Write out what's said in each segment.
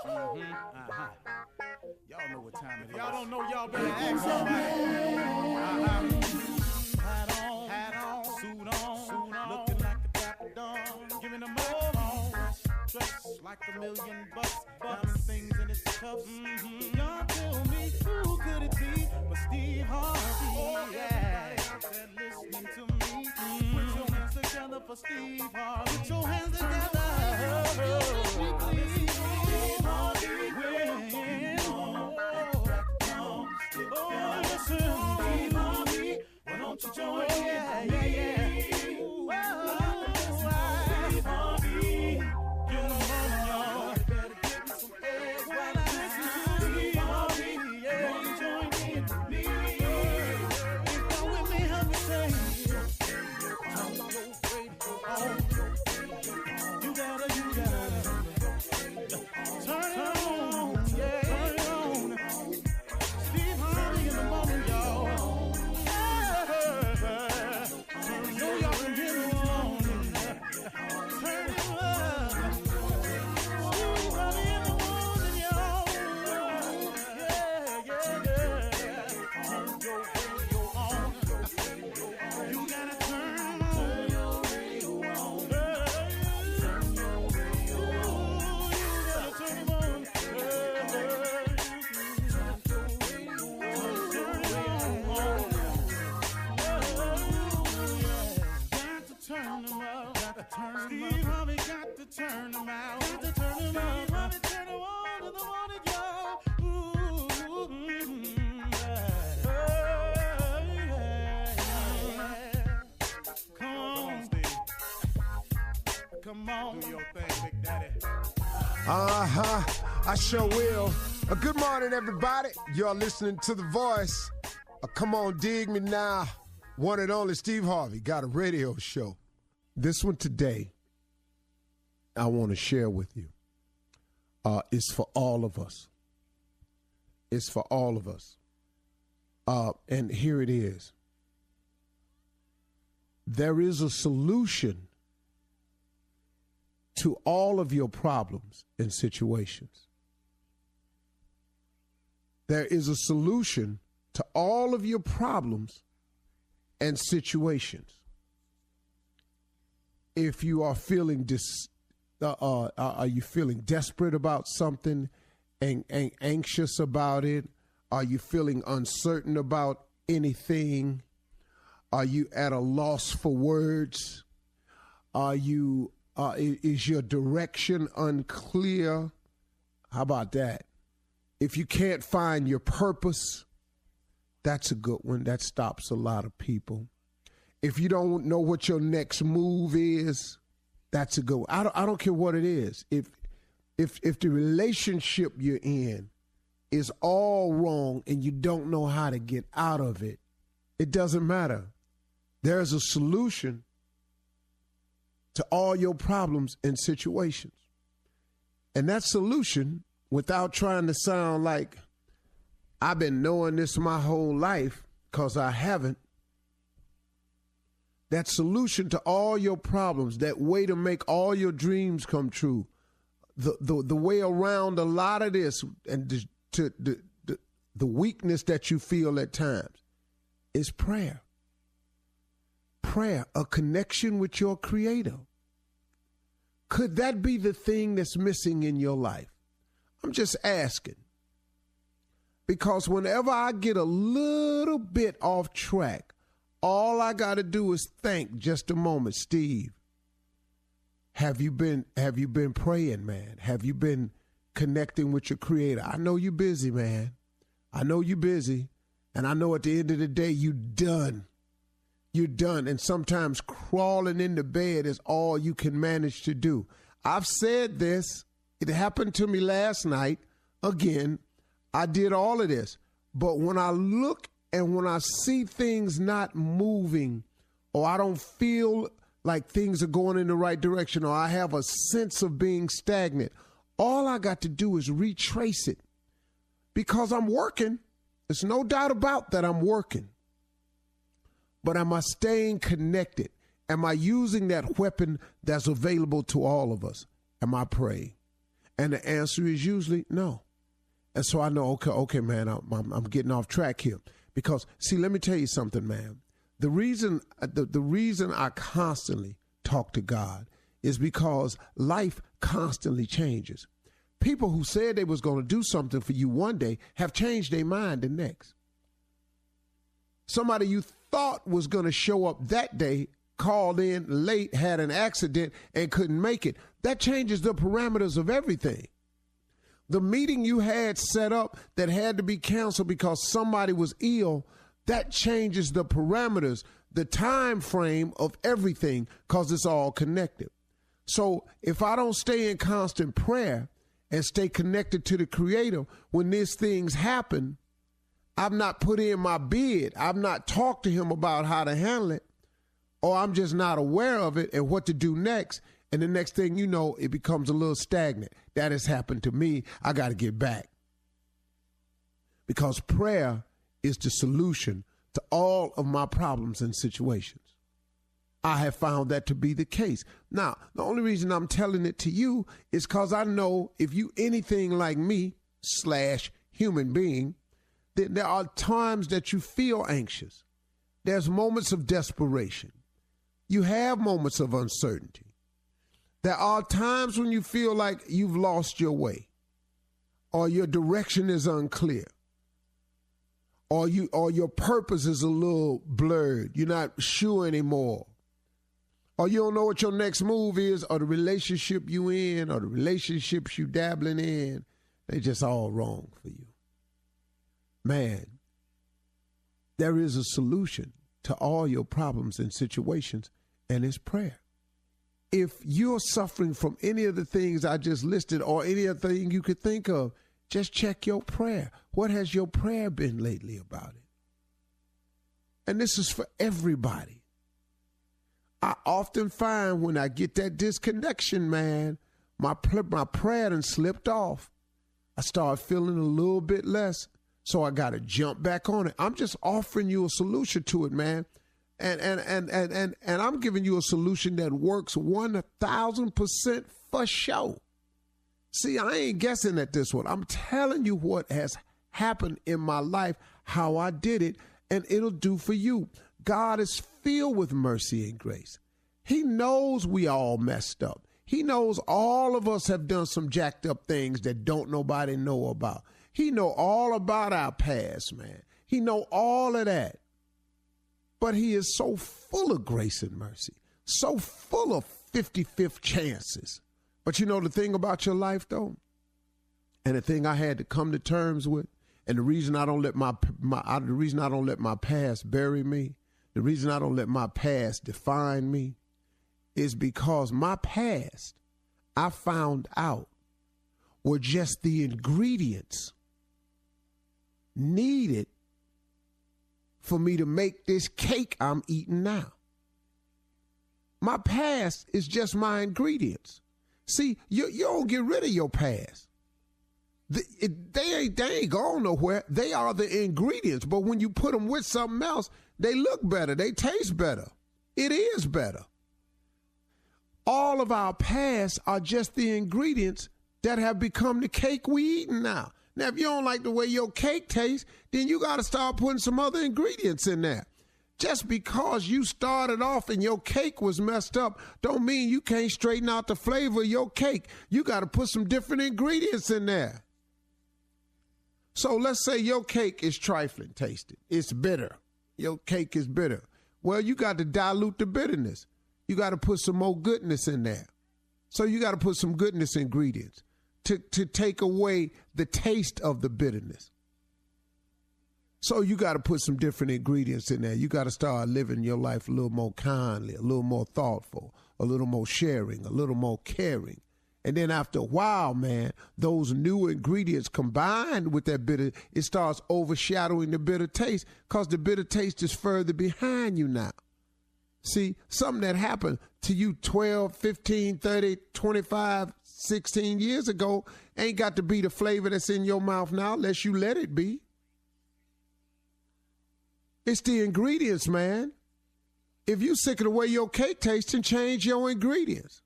Y'all know what time it is. Y'all don't know, y'all better ask somebody. Hat on, suit on, looking like a dapper dawn, giving them all dressed like $1 million bucks, diamond things in its cuffs. Y'all tell me who could it be but Steve Harvey? Oh yeah, listening to me. Put your hands together for Steve Harvey. Put your hands together. Steve Harvey. Steve Harvey, why don't you join in? Steve Harvey, get on y'all. Better give me some eggs while I listen to Steve Harvey. Yeah, join in with me. Come with me, help me say. You gotta turn it on. Yeah, turn it on. Steve Harvey in the morning, y'all. Know y'all can get it on. Turn it up. Steve Harvey in the morning, y'all. Yeah. Turn your radio on. You gotta turn your radio on. Turn your radio on. You gotta turn it on. Steve Harvey got to turn them out. Got to turn them out. Steve Harvey turn them on in the morning, y'all. Come on, Steve. Come on. Do your thing, Big Daddy. I sure will. Good morning, everybody. You're listening to The Voice. Come on, dig me now. One and only Steve Harvey got a radio show. This one today, I want to share with you, is for all of us. It's for all of us. And here it is. There is a solution to all of your problems and situations. There is a solution to all of your problems and situations. If you are feeling are you feeling desperate about something and anxious about it? Are you feeling uncertain about anything? Are you at a loss for words? Are you is your direction unclear? How about that? If you can't find your purpose, that's a good one. That stops a lot of people. If you don't know what your next move is, that's a good one. I don't care what it is. If the relationship you're in is all wrong and you don't know how to get out of it, it doesn't matter. There's a solution to all your problems and situations. And that solution, without trying to sound like I've been knowing this my whole life, because I haven't, that solution to all your problems, that way to make all your dreams come true, the way around a lot of this and the weakness that you feel at times is prayer. Prayer, a connection with your Creator. Could that be the thing that's missing in your life? I'm just asking. Because whenever I get a little bit off track, all I got to do is think just a moment. Steve, have you been praying, man? Have you been connecting with your Creator? I know you're busy, man. I know you're busy. And I know at the end of the day, you're done. You're done. And sometimes crawling into bed is all you can manage to do. I've said this. It happened to me last night. Again, I did all of this. But when I look and when I see things not moving, or I don't feel like things are going in the right direction, or I have a sense of being stagnant, all I got to do is retrace it. Because I'm working. There's no doubt about that I'm working. But am I staying connected? Am I using that weapon that's available to all of us? Am I praying? And the answer is usually no. And so I know, okay, man, I'm getting off track here. Because, see, let me tell you something, man. The reason I constantly talk to God is because life constantly changes. People who said they was going to do something for you one day have changed their mind the next. Somebody you thought was going to show up that day called in late, had an accident, and couldn't make it. That changes the parameters of everything. The meeting you had set up that had to be canceled because somebody was ill, that changes the parameters, the time frame of everything, because it's all connected. So if I don't stay in constant prayer and stay connected to the Creator, when these things happen, I've not put in my bid. I've not talked to him about how to handle it, or I'm just not aware of it and what to do next. And the next thing you know, it becomes a little stagnant. That has happened to me. I got to get back. Because prayer is the solution to all of my problems and situations. I have found that to be the case. Now, the only reason I'm telling it to you is because I know if you anything like me / human being, then there are times that you feel anxious. There's moments of desperation. You have moments of uncertainty. There are times when you feel like you've lost your way, or your direction is unclear, or your purpose is a little blurred. You're not sure anymore. Or you don't know what your next move is, or the relationship you in, or the relationships you dabbling in, they just all wrong for you. Man, there is a solution to all your problems and situations, and it's prayer. If you're suffering from any of the things I just listed or any other thing you could think of, just check your prayer. What has your prayer been lately about it? And this is for everybody. I often find when I get that disconnection, man, my prayer done slipped off. I start feeling a little bit less, so I got to jump back on it. I'm just offering you a solution to it, man. And I'm giving you a solution that works 1,000% for sure. See, I ain't guessing at this one. I'm telling you what has happened in my life, how I did it, and it'll do for you. God is filled with mercy and grace. He knows we all messed up. He knows all of us have done some jacked up things that don't nobody know about. He know all about our past, man. He know all of that. But he is so full of grace and mercy, so full of 55th chances. But you know the thing about your life, though, and the thing I had to come to terms with, and the reason I don't let my past bury me, the reason I don't let my past define me, is because my past, I found out, were just the ingredients needed for me to make this cake I'm eating now. My past is just my ingredients. See, you don't get rid of your past. They ain't gone nowhere. They are the ingredients. But when you put them with something else, they look better. They taste better. It is better. All of our past are just the ingredients that have become the cake we eating now. Now, if you don't like the way your cake tastes, then you got to start putting some other ingredients in there. Just because you started off and your cake was messed up don't mean you can't straighten out the flavor of your cake. You got to put some different ingredients in there. So let's say your cake is trifling tasted. It's bitter. Your cake is bitter. Well, you got to dilute the bitterness. You got to put some more goodness in there. So you got to put some goodness ingredients to take away the taste of the bitterness. So you got to put some different ingredients in there. You got to start living your life a little more kindly, a little more thoughtful, a little more sharing, a little more caring. And then after a while, man, those new ingredients combined with that bitter, it starts overshadowing the bitter taste because the bitter taste is further behind you now. See, something that happened to you 12, 15, 30, 25, 16 years ago ain't got to be the flavor that's in your mouth now unless you let it be. It's the ingredients, man. If you sick of the way your cake tastes, then change your ingredients.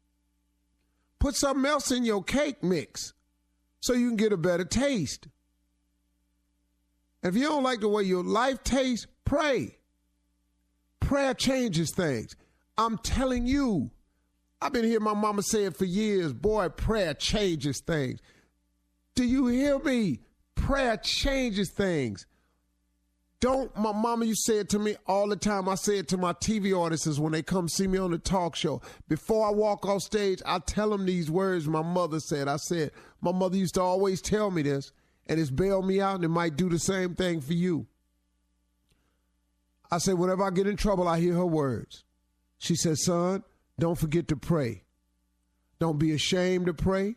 Put something else in your cake mix so you can get a better taste. And if you don't like the way your life tastes, pray. Prayer changes things. I'm telling you. I've been hearing my mama say it for years. Boy, prayer changes things. Do you hear me? Prayer changes things. My mama used to say it to me all the time. I say it to my TV audiences when they come see me on the talk show. Before I walk off stage, I tell them these words my mother said. My mother used to always tell me this, and it's bailed me out, and it might do the same thing for you. I said, whenever I get in trouble, I hear her words. She said, son, don't forget to pray. Don't be ashamed to pray,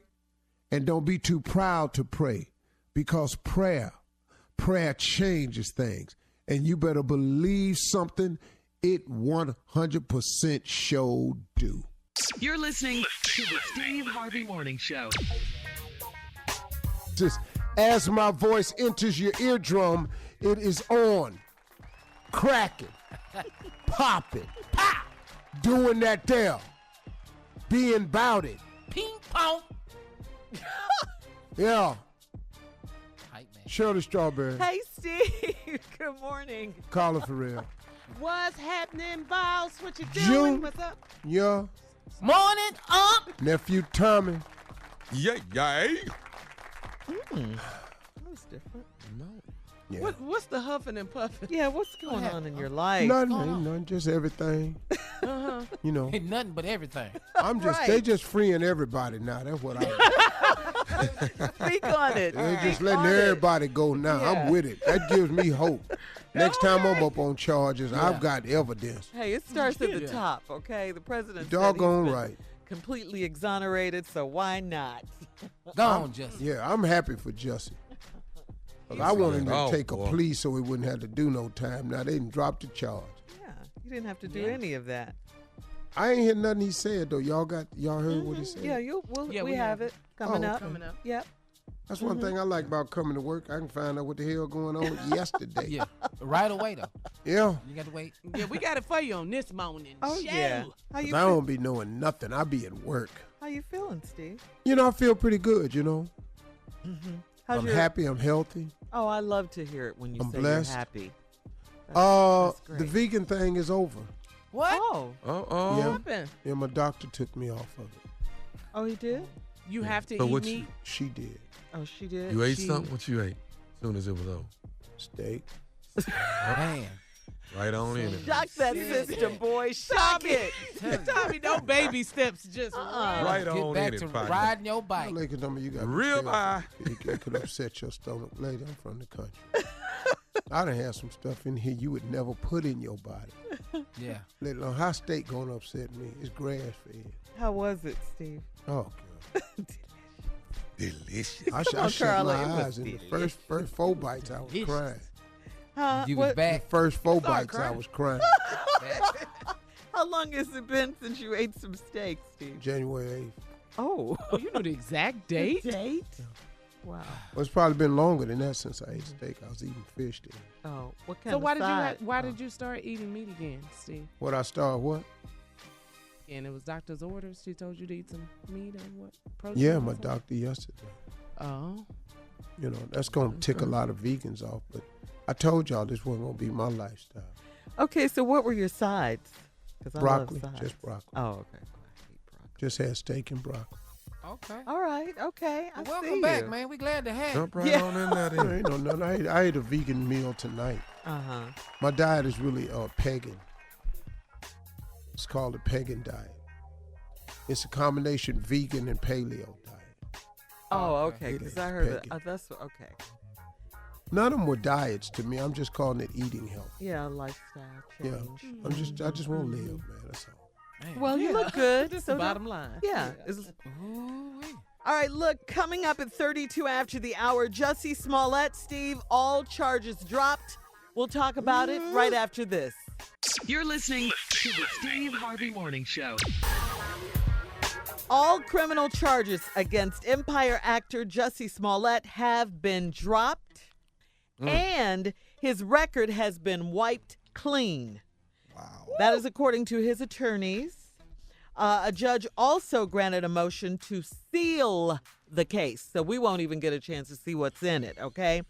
and don't be too proud to pray, because prayer changes things. And you better believe something, it 100% sure do. You're listening to the Steve Harvey Morning Show. Just as my voice enters your eardrum, it is on, cracking, popping, pop, doing that there, being bout it. Ping pong. Yeah. Hype man. Shirley Strawberry. Hey, Steve. Good morning. Carla for real. What's happening, boss? What you doing? June. What's up? Yeah. Morning up. Nephew Tommy. Yay. That's different. Yeah. What's the huffing and puffing? Yeah, what's going on in your life? Nothing, just everything. You know, Ain't nothing but everything. they just freeing everybody now. That's what I Speak on it. They're just Speak letting on it. everybody go now. Yeah. I'm with it. That gives me hope. Next time I'm up on charges, I've got evidence. Hey, it starts at the Yeah. top, okay? The president Doggone said he's been right. completely exonerated, so why not? Go on, Jussie. Yeah, I'm happy for Jussie. 'Cause I wanted him to Oh, take a boy. plea so he wouldn't have to do no time. Now they didn't drop the charge. Yeah, you didn't have to do any of that. I ain't hear nothing he said though. Y'all heard what he said? Yeah, we have it coming Oh, up. okay. Yep. That's one thing I like about coming to work. I can find out what the hell going on yesterday. Yeah. Right away, though. Yeah. You got to wait. Yeah, we got it for you on this morning. Oh, show. yeah. How 'Cause you I feel? don't be knowing nothing. I be at work. How you feeling, Steve? You know, I feel pretty good, you know. How's I'm your- happy. I'm healthy. Oh, I love to hear it when you I'm say blessed. you're happy. That's The great. vegan thing is over. What? Oh, Uh-oh. Yeah. What happened? Yeah, my doctor took me off of it. oh, he did. You have to So eat what meat. She did. Oh, she did. You ate She- something? What you ate? As soon as it was over. Steak. Man. Right on in it. Shock that system, boy. Shock it. Tommy, no baby steps. Just Right Get on back in to it, partner. riding your bike. Like you got Real eye. It could upset your stomach. Lady, I'm from the country. I done had some stuff in here you would never put in your body. Yeah. Let alone how steak gonna upset me. It's grass fed. How was it, Steve? Oh, God. Delicious. I on, shut Carla, my it was eyes in the delicious. first 4 bites. I was Delicious. crying. Huh? You was What- back. First 4 Start bites, I crying. was crying. How long has it been since you ate some steak, Steve? January 8th. Oh, Oh, you know the exact date? Date? Wow. Well, it's probably been longer than that since I ate steak. I was eating fish then. Oh, what kind So of why did side? why did you start eating meat again, Steve? What I started, what? And it was doctor's orders. She told you to eat some meat and what? Protein Yeah, or my something? doctor yesterday. Oh. You know, that's going to tick a lot of vegans off, but I told y'all this wasn't going to be my lifestyle. Okay, so what were your sides? 'Cause I Broccoli, love sides. just broccoli. Oh, okay. I hate broccoli. Just had steak and broccoli. Okay. All right, okay. I Well, see welcome back, you. man. We glad to have you. Jump right Yeah. on in that. I ain't no nothing. I ate a vegan meal tonight. Uh-huh. My diet is really pagan. It's called a pagan diet. It's a combination vegan and paleo diet. Oh, okay, It because is I heard it. pagan. That's okay. None of them were diets to me. I'm just calling it eating health. Yeah, lifestyle Yeah, change. I just want to live, man. That's all. Man. Well, you look good. Just so the that- bottom line. Yeah. Ooh-wee. All right, look, coming up at 32 after the hour, Jussie Smollett, Steve, all charges dropped. We'll talk about it right after this. You're listening to the Steve Harvey Morning Show. All criminal charges against Empire actor Jussie Smollett have been dropped, and his record has been wiped clean. Wow. That is according to his attorneys. A judge also granted a motion to seal the case, so we won't even get a chance to see what's in it, okay?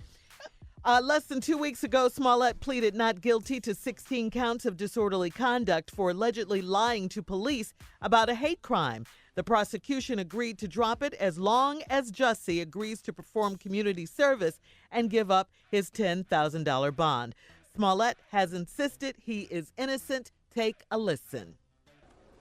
Less than 2 weeks ago, Smollett pleaded not guilty to 16 counts of disorderly conduct for allegedly lying to police about a hate crime. The prosecution agreed to drop it as long as Jussie agrees to perform community service and give up his $10,000 bond. Smollett has insisted he is innocent. Take a listen.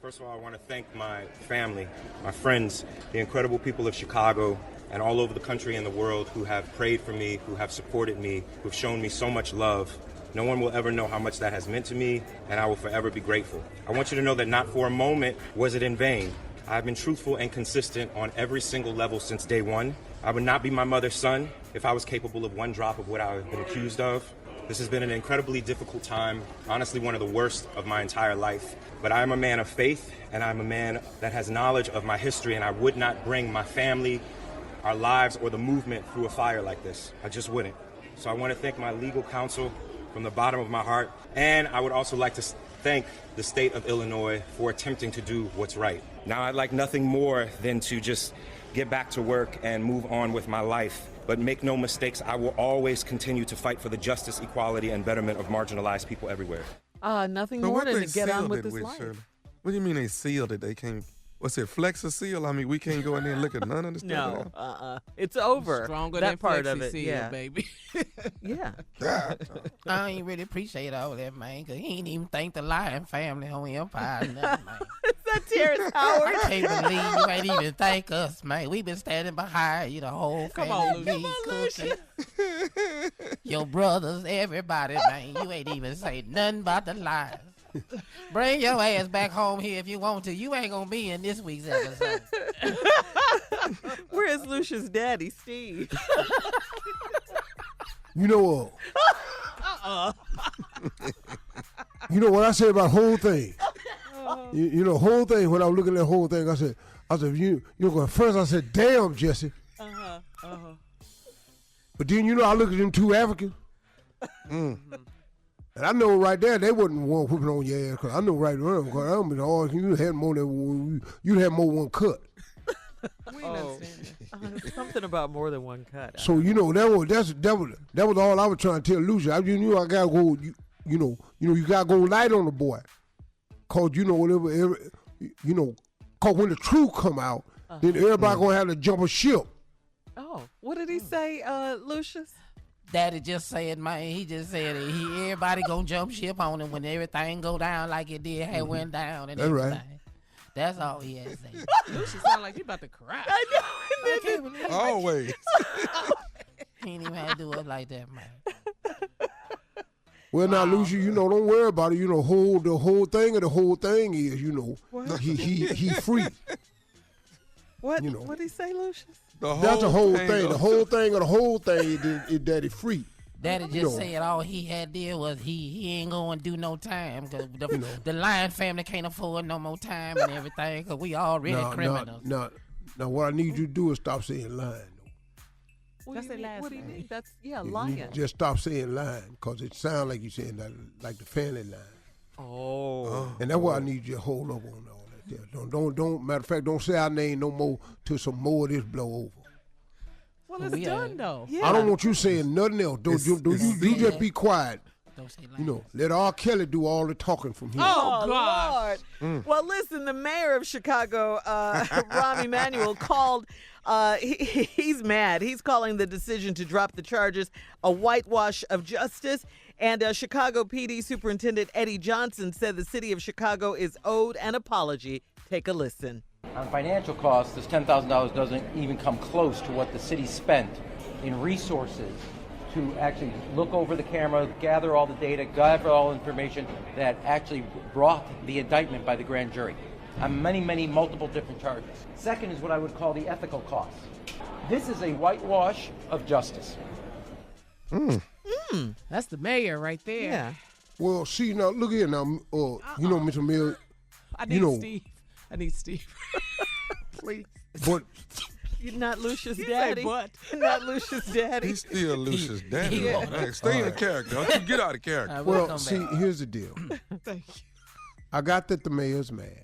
First of all, I want to thank my family, my friends, the incredible people of Chicago and all over the country and the world who have prayed for me, who have supported me, who've shown me so much love. No one will ever know how much that has meant to me, and I will forever be grateful. I want you to know that not for a moment was it in vain. I've been truthful and consistent on every single level since day one. I would not be my mother's son if I was capable of one drop of what I have been accused of. This has been an incredibly difficult time, honestly one of the worst of my entire life. But I am a man of faith, and I'm a man that has knowledge of my history, and I would not bring my family, our lives, or the movement through a fire like this. I just wouldn't. So I want to thank my legal counsel from the bottom of my heart, and I would also like to thank the state of Illinois for attempting to do what's right. Now I'd like nothing more than to just get back to work and move on with my life. But make no mistakes, I will always continue to fight for the justice, equality, and betterment of marginalized people everywhere. Nothing So more what than they to get on sealed with it this with, life. Shirley? What do you mean they sealed it? They can't. What's it? Flex a seal? I mean, we can't go in there and look at none of the stuff. No, it's over. Stronger that than part Flexi of it, Seal, yeah. baby. Yeah. I ain't really appreciate all that, man, because he ain't even thank the Lion family on Empire or nothing, man. Is that Terrence Howard? I can't believe you ain't even thank us, man. We been standing behind you, the whole Come family. on, Me, Lucy. Cookie, your brothers, everybody, man. You ain't even say nothing about the lies. Bring your ass back home here if you want to. You ain't gonna be in this week's episode. Where is Lucia's daddy, Steve? You know You know what I said about the whole thing? You know, whole thing, when I was looking at the whole thing, I said, you going first, I said, damn, Jussie. But then, I look at them two Africans. And I know right there, they wasn't one whipping on your ass, because I know right there, because I don't you had more than one cut. We understand that. Something about more than one cut. So, that was all I was trying to tell Lucia. I gotta go, you gotta go light on the boy. Cause cause when the truth come out, then everybody gonna have to jump a ship. Oh, what did he say, Lucius? Daddy just said, man, he just said everybody gonna jump ship on him when everything go down like it did, went down and That's everything. right. That's all he had to say. Lucy sound like you about to cry. I know. I can't believe it. Always. He ain't even had to do it like that, man. Well, now, Lucia, don't worry about it. The whole thing of the whole thing is, he free. What did he say, Lucius? That's the whole thing. The whole thing of the whole thing is that he free. Daddy just said all he had did was he ain't gonna do no time because the Lion family can't afford no more time and everything because we already criminals. Now, what I need you to do is stop saying lying. That's the last What do you name. mean? That's, You lying. just stop saying lying, because it sounds like you're saying that, like the family line. Oh. And that's why I need you to hold up on all that there. Don't matter of fact, don't say our name no more till some more of this blow over. Well, it's done, though. Yeah. I don't want you saying nothing else. You just be quiet. Don't say lying. Let R. Kelly do all the talking from here. Oh, gosh. Lord. Well, listen, the mayor of Chicago, Rahm Emanuel, called, he's mad. He's calling the decision to drop the charges a whitewash of justice. And Chicago PD Superintendent Eddie Johnson said the city of Chicago is owed an apology. Take a listen. On financial costs, this $10,000 doesn't even come close to what the city spent in resources to actually look over the camera, gather all the data, gather all the information that actually brought the indictment by the grand jury on many, multiple different charges. Second is what I would call the ethical costs. This is a whitewash of justice. That's the mayor right there. Yeah. Well, see, now, look here now. Mr. Mill, I need Steve. I need Steve. Please. but You're not Lucia's You say daddy. but. Not Lucia's daddy. He's still Lucia's daddy. he won't. Hey, stay in character. Don't you get out of character. I will well, come see, back. here's the deal. Thank you. I got that the mayor's mad.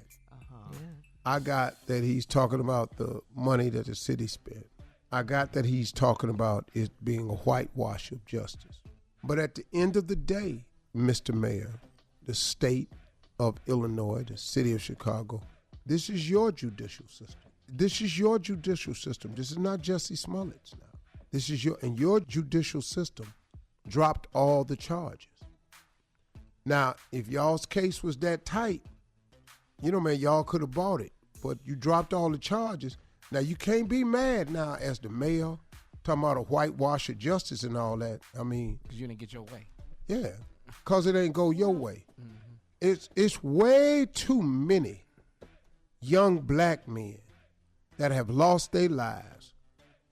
Yeah. I got that he's talking about the money that the city spent. I got that he's talking about it being a whitewash of justice. But at the end of the day, Mr. Mayor, the state of Illinois, the city of Chicago, this is your judicial system. This is your judicial system. This is not Jussie Smollett's now. This is your judicial system dropped all the charges. Now, if y'all's case was that tight, man, y'all could have bought it. But you dropped all the charges. Now, you can't be mad now as the mayor, talking about a whitewash of justice and all that. I mean. Because you didn't get your way. Yeah, because it ain't go your way. Mm-hmm. It's way too many young black men that have lost their lives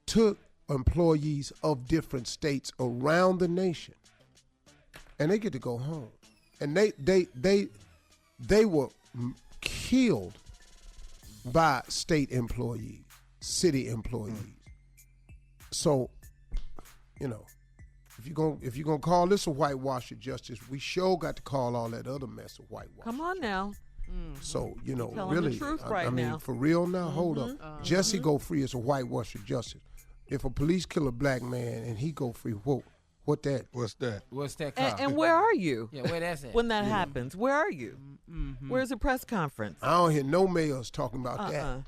to employees of different states around the nation. And they get to go home. And they were killed by state employees, city employees. So, if you're gonna call this a whitewash of justice, we sure got to call all that other mess a whitewash. Come on now. So, telling really, the truth I right mean, now. for real now, hold up. Jussie go free is a whitewash of justice. If a police kill a black man and he go free, whoa. What's that? What's that called? And where are you? Yeah, where that's at? When that happens, where are you? Where's the press conference? I don't hear no mayors talking about that.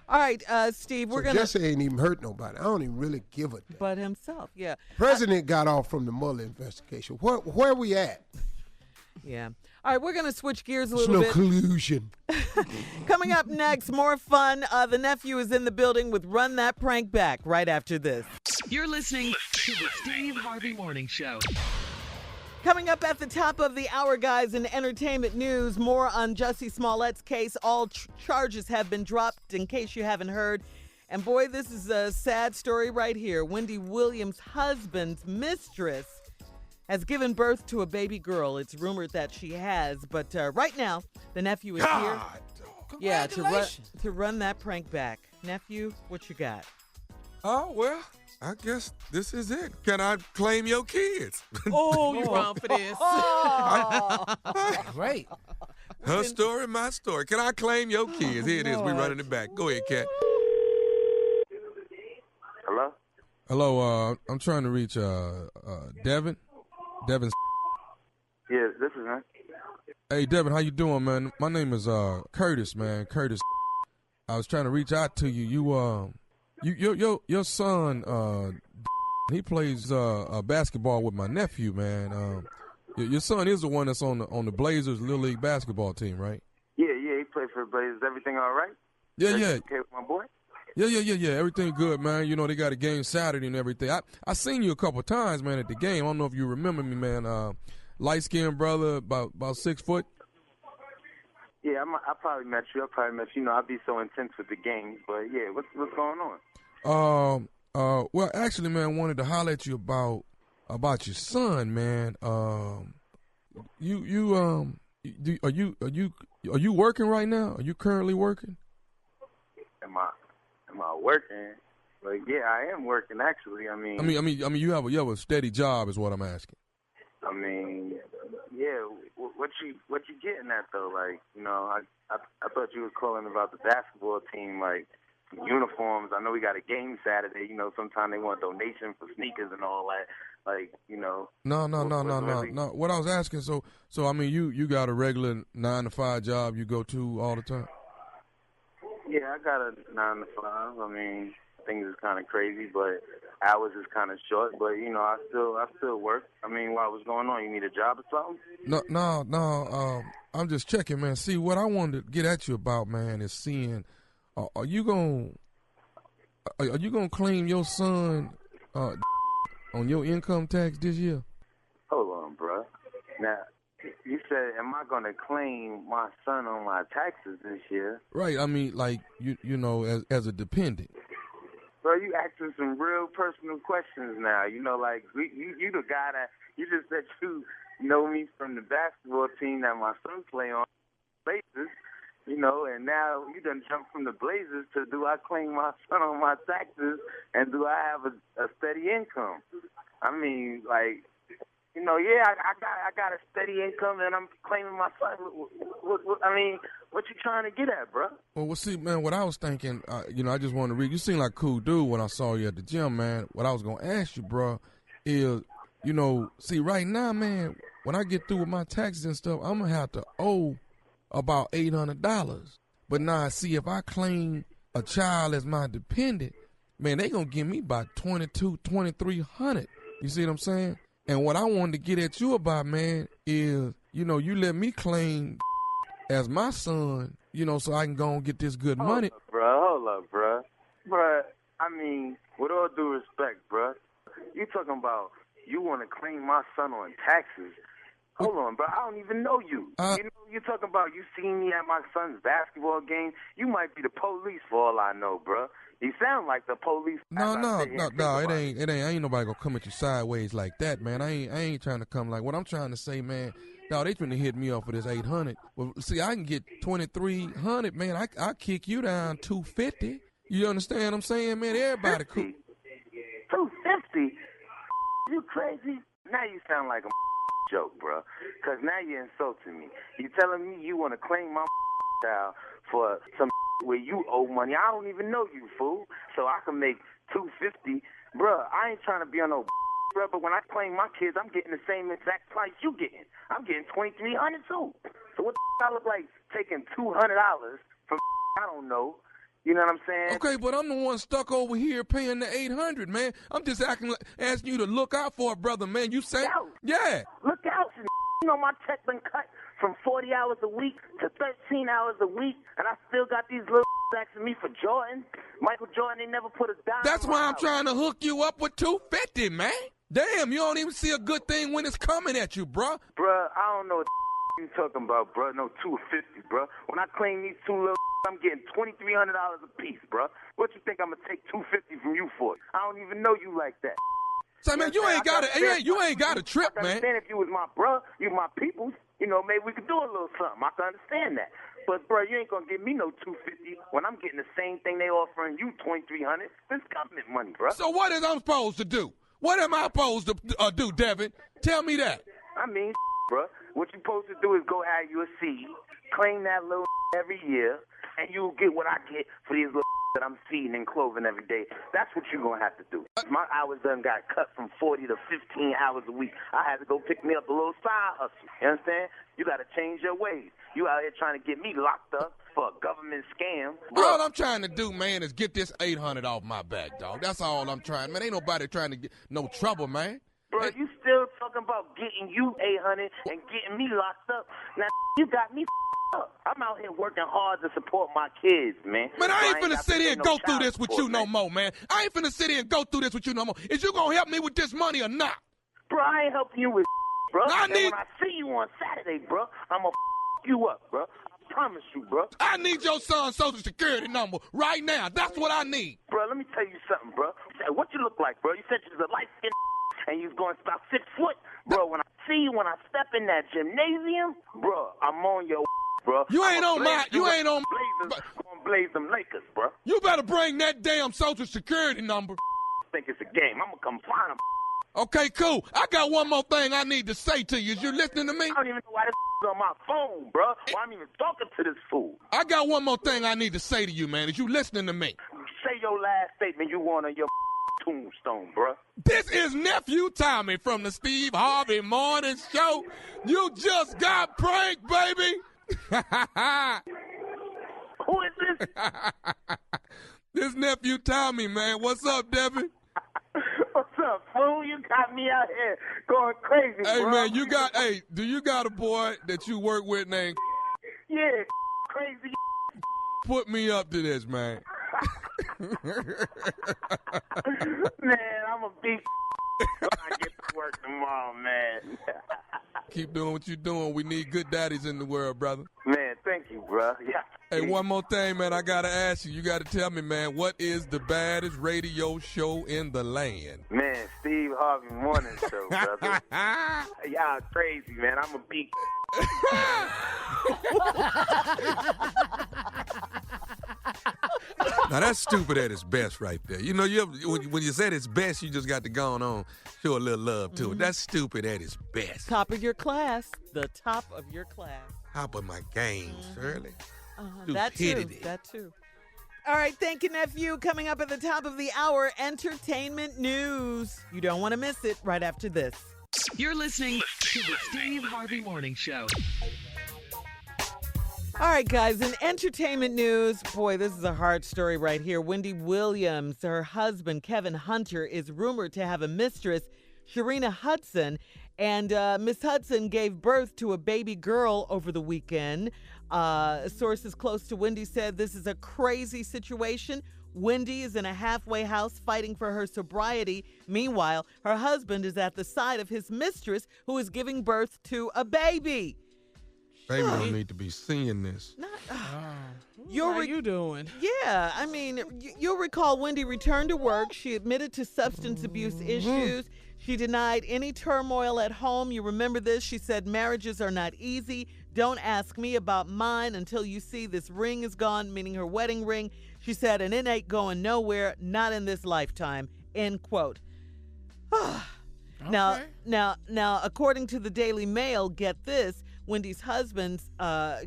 All right, Steve, we're going to... Jussie ain't even hurt nobody. I don't even really give a damn. But himself, yeah. President got off from the Mueller investigation. Where we at? Yeah. All right, we're going to switch gears a There's little no bit. collusion. Coming up next, more fun. The nephew is in the building with Run That Prank Back right after this. You're listening to the Steve Harvey Morning Show. Coming up at the top of the hour, guys, in entertainment news, more on Jussie Smollett's case. All charges have been dropped, in case you haven't heard. And boy, this is a sad story right here. Wendy Williams' husband's mistress has given birth to a baby girl. It's rumored that she has, but right now, the nephew is here. Yeah, to run that prank back. Nephew, what you got? Oh, well, I guess this is it. Can I claim your kids? Oh, you wrong for this. Great. Her story, my story. Can I claim your kids? Here it is. We running it back. Go ahead, Kat. Hello? Hello, I'm trying to reach Devin. Devin. Yes, this is him. Hey, Devin, how you doing, man? My name is Curtis, man. Curtis. I was trying to reach out to you. Your son, he plays basketball with my nephew, man. Your son is the one that's on the Blazers Little League basketball team, right? Yeah, he played for the Blazers. Everything all right? Yeah. Okay with my boy? Yeah. Everything good, man. They got a game Saturday and everything. I seen you a couple of times, man, at the game. I don't know if you remember me, man. Light-skinned brother, about 6 foot. Yeah, I probably met you. I'd be so intense with the games, but yeah, what's going on? Well, actually, man, I wanted to holler at you about your son, man. Are you working right now? Are you currently working? Am I working? Like, yeah, I am working actually. I mean, you have a steady job, is what I'm asking. I mean, yeah. What you getting at though? Like, I thought you were calling about the basketball team, like uniforms. I know we got a game Saturday. Sometimes they want donation for sneakers and all that. Like, No. What I was asking, so I mean, you got a regular 9-to-5 job you go to all the time? Yeah, I got a 9-to-5. I mean, things is kind of crazy, but hours is kind of short. But I still work. I mean, what's going on? You need a job or something? No. I'm just checking, man. See, what I wanted to get at you about, man, is seeing. Are you gonna claim your son on your income tax this year? Hold on, bro. Now, you said, am I going to claim my son on my taxes this year? Right. I mean, like, as a dependent. Bro, you asking some real personal questions now. Like, you the guy that, you just said you know me from the basketball team that my son play on, Blazers, and now you done jumped from the Blazers to do I claim my son on my taxes and do I have a steady income? I mean, like, I got a steady income and I'm claiming my son. What you trying to get at, bro? Well, see, man, what I was thinking, I just wanted to read. You seem like a cool dude when I saw you at the gym, man. What I was going to ask you, bro, is, see, right now, man, when I get through with my taxes and stuff, I'm going to have to owe about $800. But now, see, if I claim a child as my dependent, man, they going to give me about $2,300. You see what I'm saying? And what I wanted to get at you about, man, is, you let me claim as my son, so I can go and get this good money. Hold up, bro. Bruh, with all due respect, bro, you talking about you want to claim my son on taxes. Hold on, bro. I don't even know you. You're talking about you seen me at my son's basketball game. You might be the police for all I know, bro. You sound like the police. No, it ain't. Ain't nobody gonna come at you sideways like that, man. I ain't trying to come like what I'm trying to say, man. No, they trying to hit me up for this $800. Well, see, I can get $2,300, man. I kick you down $250. You understand what I'm saying, man? Everybody cool. $250? You crazy? Now you sound like a joke, bro. Because now you're insulting me. You telling me you want to claim my child for some where you owe money. I don't even know you, fool. So I can make $250. Bro, I ain't trying to be on no bro, but when I claim my kids, I'm getting the same exact price you getting. I'm getting $2,300 too. So what the I look like taking $200 from I don't know. You know what I'm saying? Okay, but I'm the one stuck over here paying the $800, man. I'm just asking you to look out for it, brother, man. You say, yeah. Look out. My check been cut from 40 hours a week to 13 hours a week, and I still got these little asking me for Jordan. Michael Jordan, they never put a dime. That's why I'm trying to hook you up with $250, man. Damn, you don't even see a good thing when it's coming at you, bruh. Bruh, I don't know what you talking about, bruh. No, $250, bruh. When I claim these two little I'm getting $2,300 a piece, bruh. What you think I'm gonna take $250 from you for? I don't even know you like that. So, man, you ain't got a trip, man. I understand if you was my bruh, you my peoples, maybe we could do a little something. I can understand that. But, bruh, you ain't gonna give me no $250 when I'm getting the same thing they offering you, $2,300. This government money, bruh. So what is I'm supposed to do? What am I supposed to do, Devin? Tell me that. Bruh, what you supposed to do is go have you a seed, claim that little every year, and you'll get what I get for these little that I'm feeding and clothing every day. That's what you're going to have to do. My hours done got cut from 40 to 15 hours a week. I had to go pick me up a little side hustle. You understand? You got to change your ways. You out here trying to get me locked up for a government scam. Bro. All I'm trying to do, man, is get this $800 off my back, dog. That's all I'm trying. Man, ain't nobody trying to get no trouble, man. Bro, you still talking about getting you $800 and getting me locked up. Now, you got me up. I'm out here working hard to support my kids, man. Man, I ain't finna sit here and go through this with you no more, man. I ain't finna sit here and go through this with you no more. Is you gonna help me with this money or not? Bro, I ain't helping you with bro. When I see you on Saturday, bro, I'm gonna you up, bro. I promise you, bro. I need your son's social security number right now. That's what I need. Bro, let me tell you something, bro. What you look like, bro? You said you was a light-skinned and you was going about 6 foot. Bro, when I see you, when I step in that gymnasium, bro, I'm on your bro. You ain't on Blazers, gonna blaze them Lakers, bro. You better bring that damn social security number. I think it's a game. I'm gonna come find him. Okay, cool. I got one more thing I need to say to you. Is you listening to me? I don't even know why this is on my phone, bro. Why I'm even talking to this fool. I got one more thing I need to say to you, man. Is you listening to me? Say your last statement you want on your tombstone, bro. This is Nephew Tommy from the Steve Harvey Morning Show. You just got pranked, baby. Who is this? This Nephew Tommy, man. What's up, Devin? What's up, fool? You got me out here going crazy, hey, bro. Man, do you got a boy that you work with named Yeah, crazy. Put me up to this, man. Man, I'm a big when I get to work tomorrow, man. Keep doing what you're doing. We need good daddies in the world, brother. Man, thank you, bro. Yeah. Hey, one more thing, man. I got to ask you. You got to tell me, man, what is the baddest radio show in the land? Man, Steve Harvey Morning Show, brother. Y'all crazy, man. I'm a big Now, that's stupid at its best right there. You know, when you said it's best, you just got to go on, show a little love to it. That's stupid at its best. Top of your class. The top of your class. Top of my game, Shirley. That too. That too. All right, thank you, nephew. Coming up at the top of the hour, entertainment news. You don't want to miss it right after this. You're listening to the Steve Harvey Morning Show. All right, guys, in entertainment news, boy, this is a hard story right here. Wendy Williams, her husband, Kevin Hunter, is rumored to have a mistress, Sharina Hudson, and Miss Hudson gave birth to a baby girl over the weekend. Sources close to Wendy said this is a crazy situation. Wendy is in a halfway house fighting for her sobriety. Meanwhile, her husband is at the side of his mistress who is giving birth to a baby. Baby don't need to be seeing this. How you doing? Yeah, I mean, you'll recall Wendy returned to work. She admitted to substance abuse issues. She denied any turmoil at home. You remember this? She said, marriages are not easy. Don't ask me about mine until you see this ring is gone, meaning her wedding ring. She said, and it ain't going nowhere, not in this lifetime, end quote. Okay. Now, according to the Daily Mail, get this, Wendy's husband,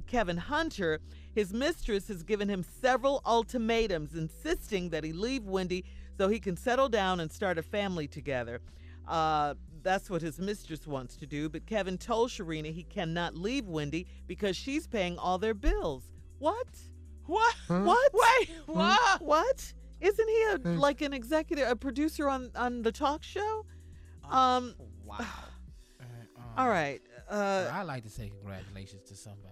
Kevin Hunter, his mistress has given him several ultimatums, insisting that he leave Wendy so he can settle down and start a family together. That's what his mistress wants to do, but Kevin told Sharina he cannot leave Wendy because she's paying all their bills. What? What? What? Wait, what? What? Isn't he like an executive, a producer on the talk show? Wow. All right. I'd like to say congratulations to somebody.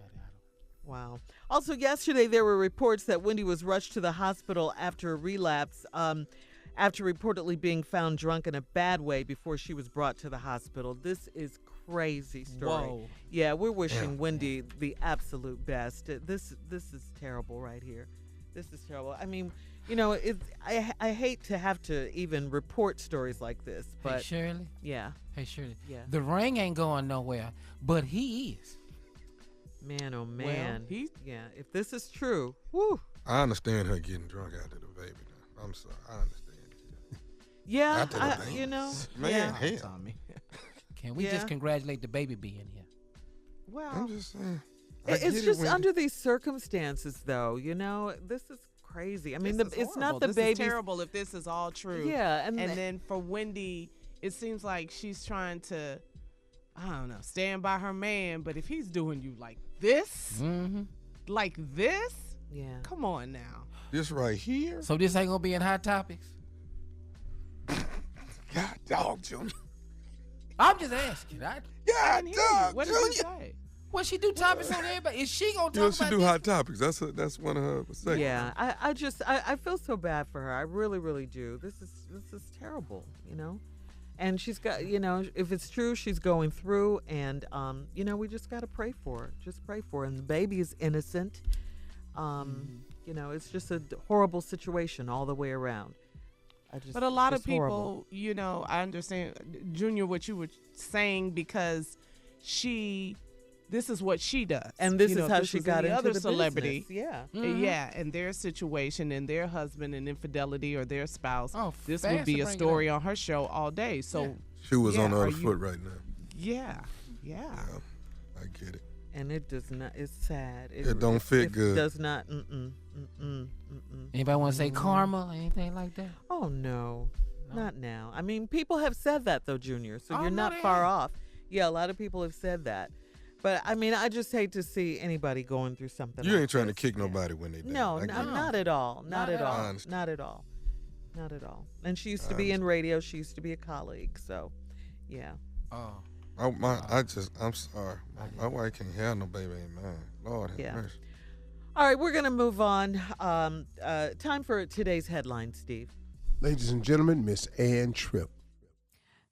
Wow. Also, yesterday there were reports that Wendy was rushed to the hospital after a relapse, after reportedly being found drunk in a bad way before she was brought to the hospital. This is crazy story. Whoa. Yeah, we're wishing Wendy the absolute best. This is terrible right here. This is terrible. I mean, you know, I hate to have to even report stories like this, but Hey, Shirley. yeah. Hey, Shirley. Yeah. The ring ain't going nowhere, but he is. Man, oh man. Well, yeah, if this is true, whoo. I understand her getting drunk after the baby. Now. I'm sorry. I understand. Yeah, After the baby. you know. Man, yeah. hell. Tommy. Can we Yeah. just congratulate the baby being here? Well, I'm just saying. it's just under these circumstances, though. You know, this is crazy. I mean, This is it's not horrible. the This baby. is terrible if this is all true. Yeah, and then for Wendy, it seems like she's trying to, I don't know, stand by her man. But if he's doing you like this, like this, yeah. come on now. This right here. So this ain't gonna be in Hot Topics? God dog, Junior. I'm just asking. God Hear you. dog, What did you Junior. say? Well, she do topics on everybody. Is she gonna talk You know, she about do this? hot topics. That's one of her segments. Yeah, I feel so bad for her. I really, really do. This is terrible, you know. And she's got, you know, if it's true, she's going through, and you know, we just got to pray for her. Just pray for her. And the baby is innocent. You know, it's just a horrible situation all the way around. But a lot of just people, horrible. you know, I understand, Junior, what you were saying, because this is what she does. And this You know, is how this she was got any into other the celebrity. business. Yeah. Yeah, and their situation and their husband and infidelity or their spouse. Oh, this fast would be to a bring it story up. on her show all day. So She was on the are other you- foot right now. yeah. Yeah, I get it. And it does not. It's sad. It don't fit it good. Does not. Anybody want to say karma or anything like that? Oh no, not now. I mean, people have said that though, Junior. So Oh, you're no, not they far have. off. Yeah, a lot of people have said that. But I mean, I just hate to see anybody going through something. You like ain't trying to this. kick nobody when they down. No, I get it. not at all. Not at I all. understand. Not at all. Not at all. And she used to I be in radio. She used to be a colleague. So, yeah. Oh. I'm sorry. My wife can't have no baby ain't mine. Lord have Yeah. mercy. All right, we're gonna move on. Time for today's headline, Steve. Ladies and gentlemen, Miss Ann Tripp.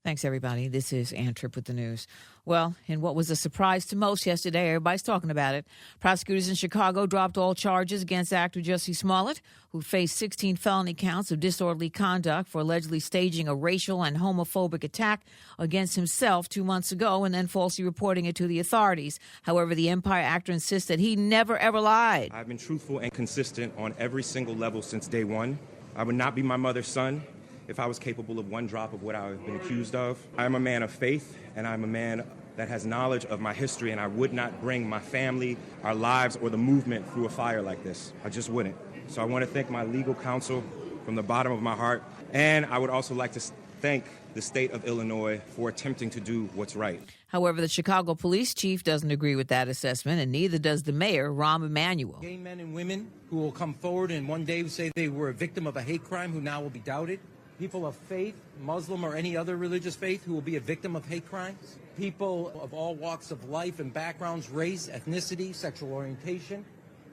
Thanks, everybody. This is Ann Tripp with the news. Well, in what was a surprise to most yesterday, everybody's talking about it. Prosecutors in Chicago dropped all charges against actor Jussie Smollett, who faced 16 felony counts of disorderly conduct for allegedly staging a racial and homophobic attack against himself 2 months ago and then falsely reporting it to the authorities. However, the Empire actor insists that he never, ever lied. I've been truthful and consistent on every single level since day one. I would not be my mother's son if I was capable of one drop of what I've been accused of. I'm a man of faith, and I'm a man that has knowledge of my history, and I would not bring my family, our lives, or the movement through a fire like this. I just wouldn't. So I want to thank my legal counsel from the bottom of my heart, and I would also like to thank the state of Illinois for attempting to do what's right. However, the Chicago police chief doesn't agree with that assessment, and neither does the mayor, Rahm Emanuel. Gay men and women who will come forward and one day say they were a victim of a hate crime who now will be doubted. People of faith, Muslim or any other religious faith, who will be a victim of hate crimes. People of all walks of life and backgrounds, race, ethnicity, sexual orientation.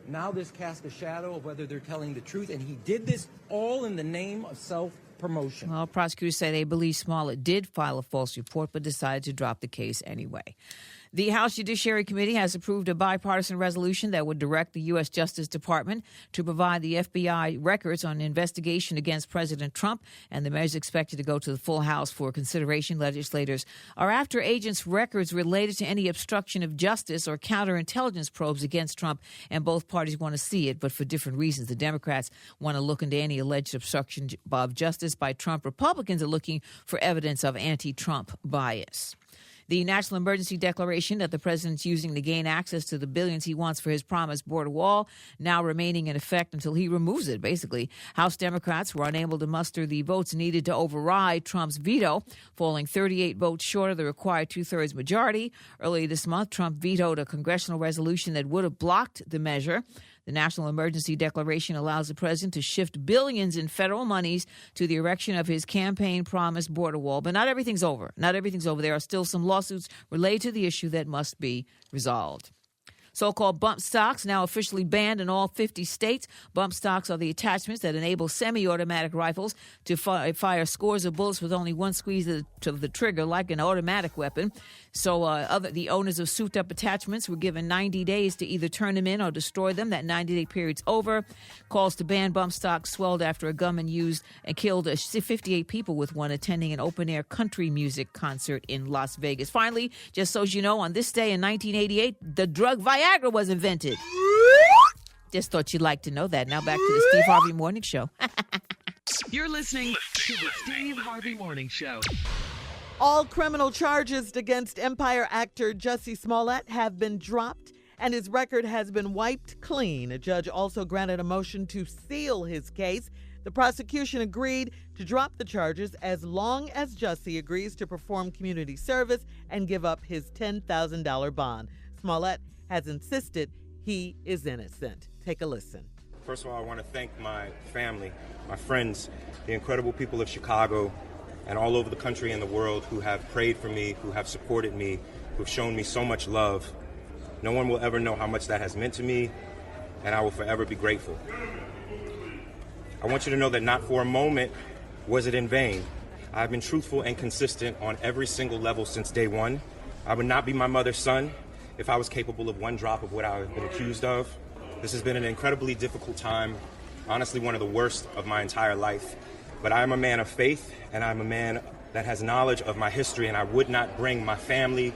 Now this casts a shadow of whether they're telling the truth, and he did this all in the name of self-promotion. Well, prosecutors say they believe Smollett did file a false report but decided to drop the case anyway. The House Judiciary Committee has approved a bipartisan resolution that would direct the U.S. Justice Department to provide the FBI records on an investigation against President Trump, and the measure is expected to go to the full House for consideration. Legislators are after agents' records related to any obstruction of justice or counterintelligence probes against Trump, and both parties want to see it, but for different reasons. The Democrats want to look into any alleged obstruction of justice by Trump. Republicans are looking for evidence of anti-Trump bias. The national emergency declaration that the president's using to gain access to the billions he wants for his promised border wall now remaining in effect until he removes it, basically. House Democrats were unable to muster the votes needed to override Trump's veto, falling 38 votes short of the required two-thirds majority. Earlier this month, Trump vetoed a congressional resolution that would have blocked the measure. The national emergency declaration allows the president to shift billions in federal monies to the erection of his campaign-promised border wall. But not everything's over. Not everything's over. There are still some lawsuits related to the issue that must be resolved. So-called bump stocks now officially banned in all 50 states. Bump stocks are the attachments that enable semi-automatic rifles to fire scores of bullets with only one squeeze of the trigger, like an automatic weapon. So the owners of souped-up attachments were given 90 days to either turn them in or destroy them. That 90-day period's over. Calls to ban bump stocks swelled after a gunman used and killed 58 people with one attending an open-air country music concert in Las Vegas. Finally, just so you know, on this day in 1988, the drug Viagra was invented. Just thought you'd like to know that. Now back to the Steve Harvey Morning Show. You're listening to the Steve Harvey Morning Show. All criminal charges against Empire actor Jussie Smollett have been dropped, and his record has been wiped clean. A judge also granted a motion to seal his case. The prosecution agreed to drop the charges as long as Jussie agrees to perform community service and give up his $10,000 bond. Smollett has insisted he is innocent. Take a listen. First of all, I want to thank my family, my friends, the incredible people of Chicago, and all over the country and the world who have prayed for me, who have supported me, who have shown me so much love. No one will ever know how much that has meant to me, and I will forever be grateful. I want you to know that not for a moment was it in vain. I've been truthful and consistent on every single level since day one. I would not be my mother's son if I was capable of one drop of what I've been accused of. This has been an incredibly difficult time, honestly one of the worst of my entire life. But I am a man of faith, and I'm a man that has knowledge of my history, and I would not bring my family,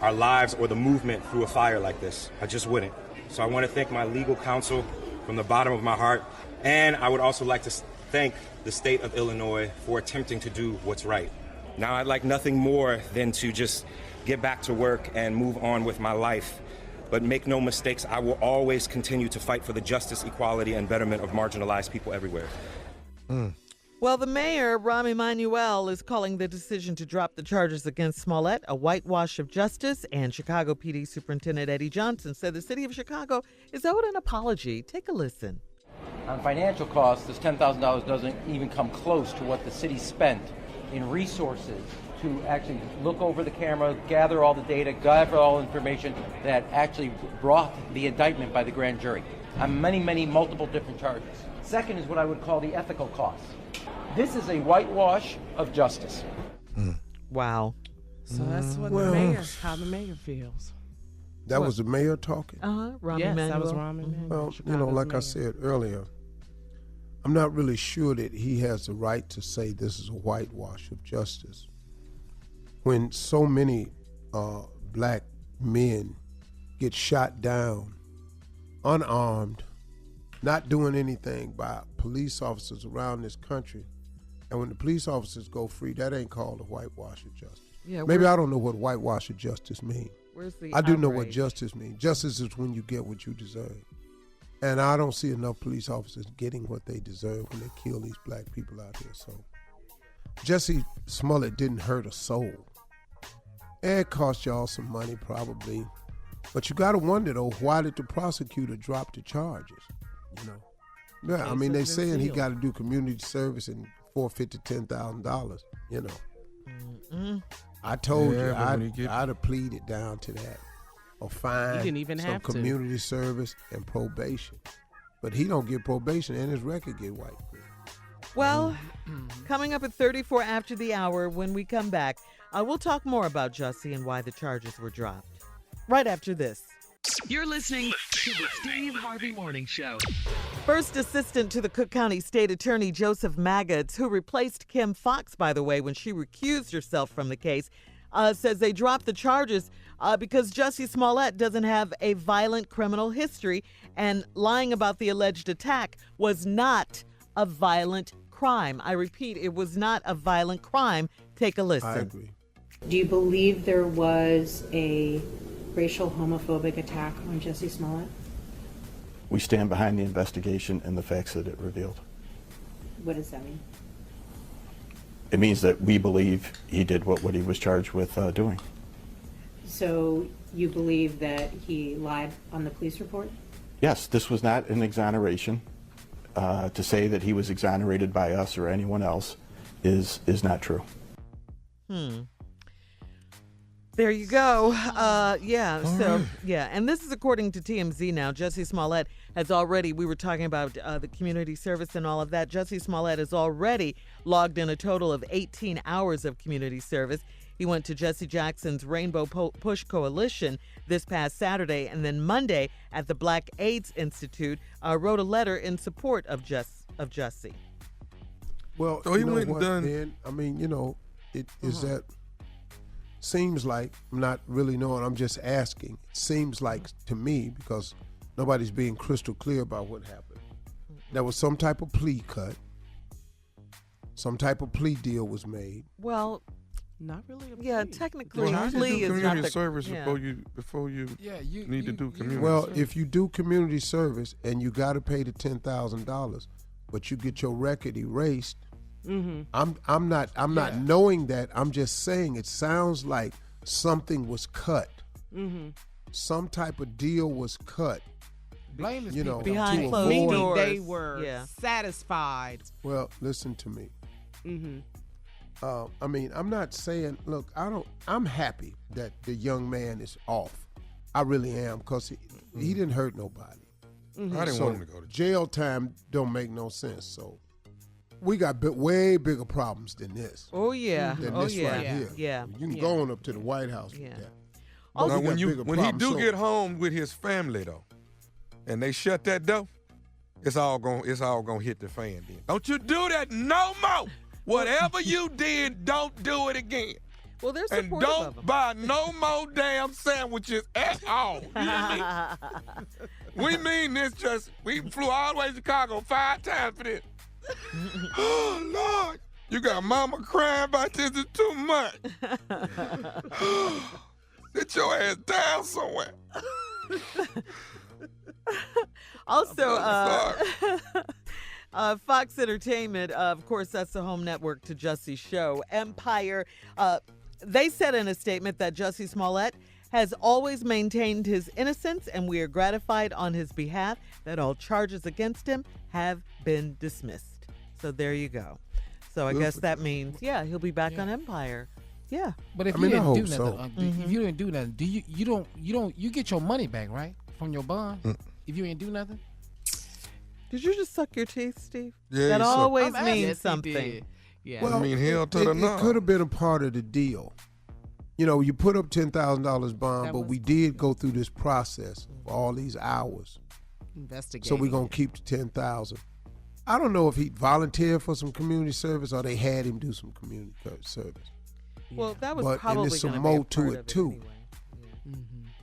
our lives, or the movement through a fire like this. I just wouldn't. So I want to thank my legal counsel from the bottom of my heart, and I would also like to thank the state of Illinois for attempting to do what's right. Now, I'd like nothing more than to just get back to work and move on with my life. But make no mistakes, I will always continue to fight for the justice, equality, and betterment of marginalized people everywhere. Well, the mayor, Rahm Emanuel, is calling the decision to drop the charges against Smollett a whitewash of justice, and Chicago PD Superintendent Eddie Johnson said the city of Chicago is owed an apology. Take a listen. On financial costs, this $10,000 doesn't even come close to what the city spent in resources to actually look over the camera, gather all the data, gather all information that actually brought the indictment by the grand jury on many, multiple different charges. Second is what I would call the ethical costs. This is a whitewash of justice. Wow. So that's what how the mayor feels. That was the mayor talking? Rahm yes, Emanuel. that was Rahm Emanuel. Well, Chicago's like mayor. I said earlier, I'm not really sure that he has the right to say this is a whitewash of justice. When so many black men get shot down, unarmed, not doing anything by police officers around this country, and when the police officers go free, that ain't called a whitewash of justice. Yeah, Maybe I don't know what whitewash of justice means. Where's the I do know what outrage? justice means. Justice is when you get what you deserve. And I don't see enough police officers getting what they deserve when they kill these black people out here. So Jussie Smollett didn't hurt a soul. It cost y'all some money probably. But you got to wonder, though, why did the prosecutor drop the charges? You know? Yeah, I mean, they saying he got to do community service and forfeit to $10,000, you know. I told you, I'd have pleaded down to that. Or fine, He didn't even some have to. community service and probation. But he don't get probation and his record get wiped. Well, coming up at 34 after the hour, when we come back, we'll talk more about Jussie and why the charges were dropped. Right after this. You're listening to the Steve Harvey Morning Show. First assistant to the Cook County State Attorney Joseph Maggots, who replaced Kim Fox, by the way, when she recused herself from the case, says they dropped the charges because Jussie Smollett doesn't have a violent criminal history, and lying about the alleged attack was not a violent crime. I repeat, it was not a violent crime. Take a listen. I agree. Do you believe there was a racial homophobic attack on Jussie Smollett? We stand behind the investigation and the facts that it revealed. What does that mean? It means that we believe he did what he was charged with doing. So you believe that he lied on the police report? Yes, this was not an exoneration. To say that he was exonerated by us or anyone else is not true. There you go. And this is according to TMZ now. Jussie Smollett has already, we were talking about the community service and all of that. Jussie Smollett has already logged in a total of 18 hours of community service. He went to Jesse Jackson's Rainbow Push Coalition this past Saturday, and then Monday at the Black AIDS Institute, wrote a letter in support of Jussie. Well, So he you know went and what, done- man? I mean, you know, it is that seems like, I'm not really knowing, I'm just asking. It seems like to me, because nobody's being crystal clear about what happened. There was some type of plea cut. Some type of plea deal was made. Well, not really. Technically, Well, how do plea you do is not community the service yeah. before you need to do community Well, service? if you do community service and you got to pay the $10,000, but you get your record erased, I'm not knowing that. I'm just saying it sounds like something was cut. Some type of deal was cut. Blame is you know, behind to closed avoid- doors. They were Yeah. satisfied. Well, listen to me. I mean, I'm not saying. Look, I'm happy that the young man is off. I really am, because he didn't hurt nobody. I didn't So want him to go to jail time. Don't make no sense. So we got way bigger problems than this. Oh yeah. Than Oh this yeah. right here. Yeah. You can go on up to the White House Yeah. with that. Oh, Now, we got bigger when he problems. do So- get home with his family though, and they shut that door, it's all gonna hit the fan. Then don't you do that no more. Whatever you did, don't do it again. Well, they're And supportive of don't him. buy no more damn sandwiches at all. You hear me? We mean this. Just we flew all the way to Chicago 5 times for this. Oh Lord, you got mama crying about this is too much. Sit your ass down somewhere. Also, I'm Fox Entertainment, of course, that's the home network to Jussie's show, Empire. They said in a statement that Jussie Smollett has always maintained his innocence, and we are gratified on his behalf that all charges against him have been dismissed. So there you go. So I guess that means, he'll be back on Empire. Yeah. But if I you mean, I didn't do hope nothing, so. if you didn't do nothing, you get your money back, right, from your bond? If you ain't do nothing. Did you just suck your teeth, Steve? Yeah, that he sucked- always Yes, means he something. did. Yeah. Well, I mean, hell to the it no. could have been a part of the deal. You know, you put up $10,000 bond, but we did go through this process for all these hours. Investigating. So we're going to keep the $10,000. I don't know if he volunteered for some community service or they had him do some community service. Well, that was But probably and there's some gonna more be a to part it of too. Anyway. Yeah.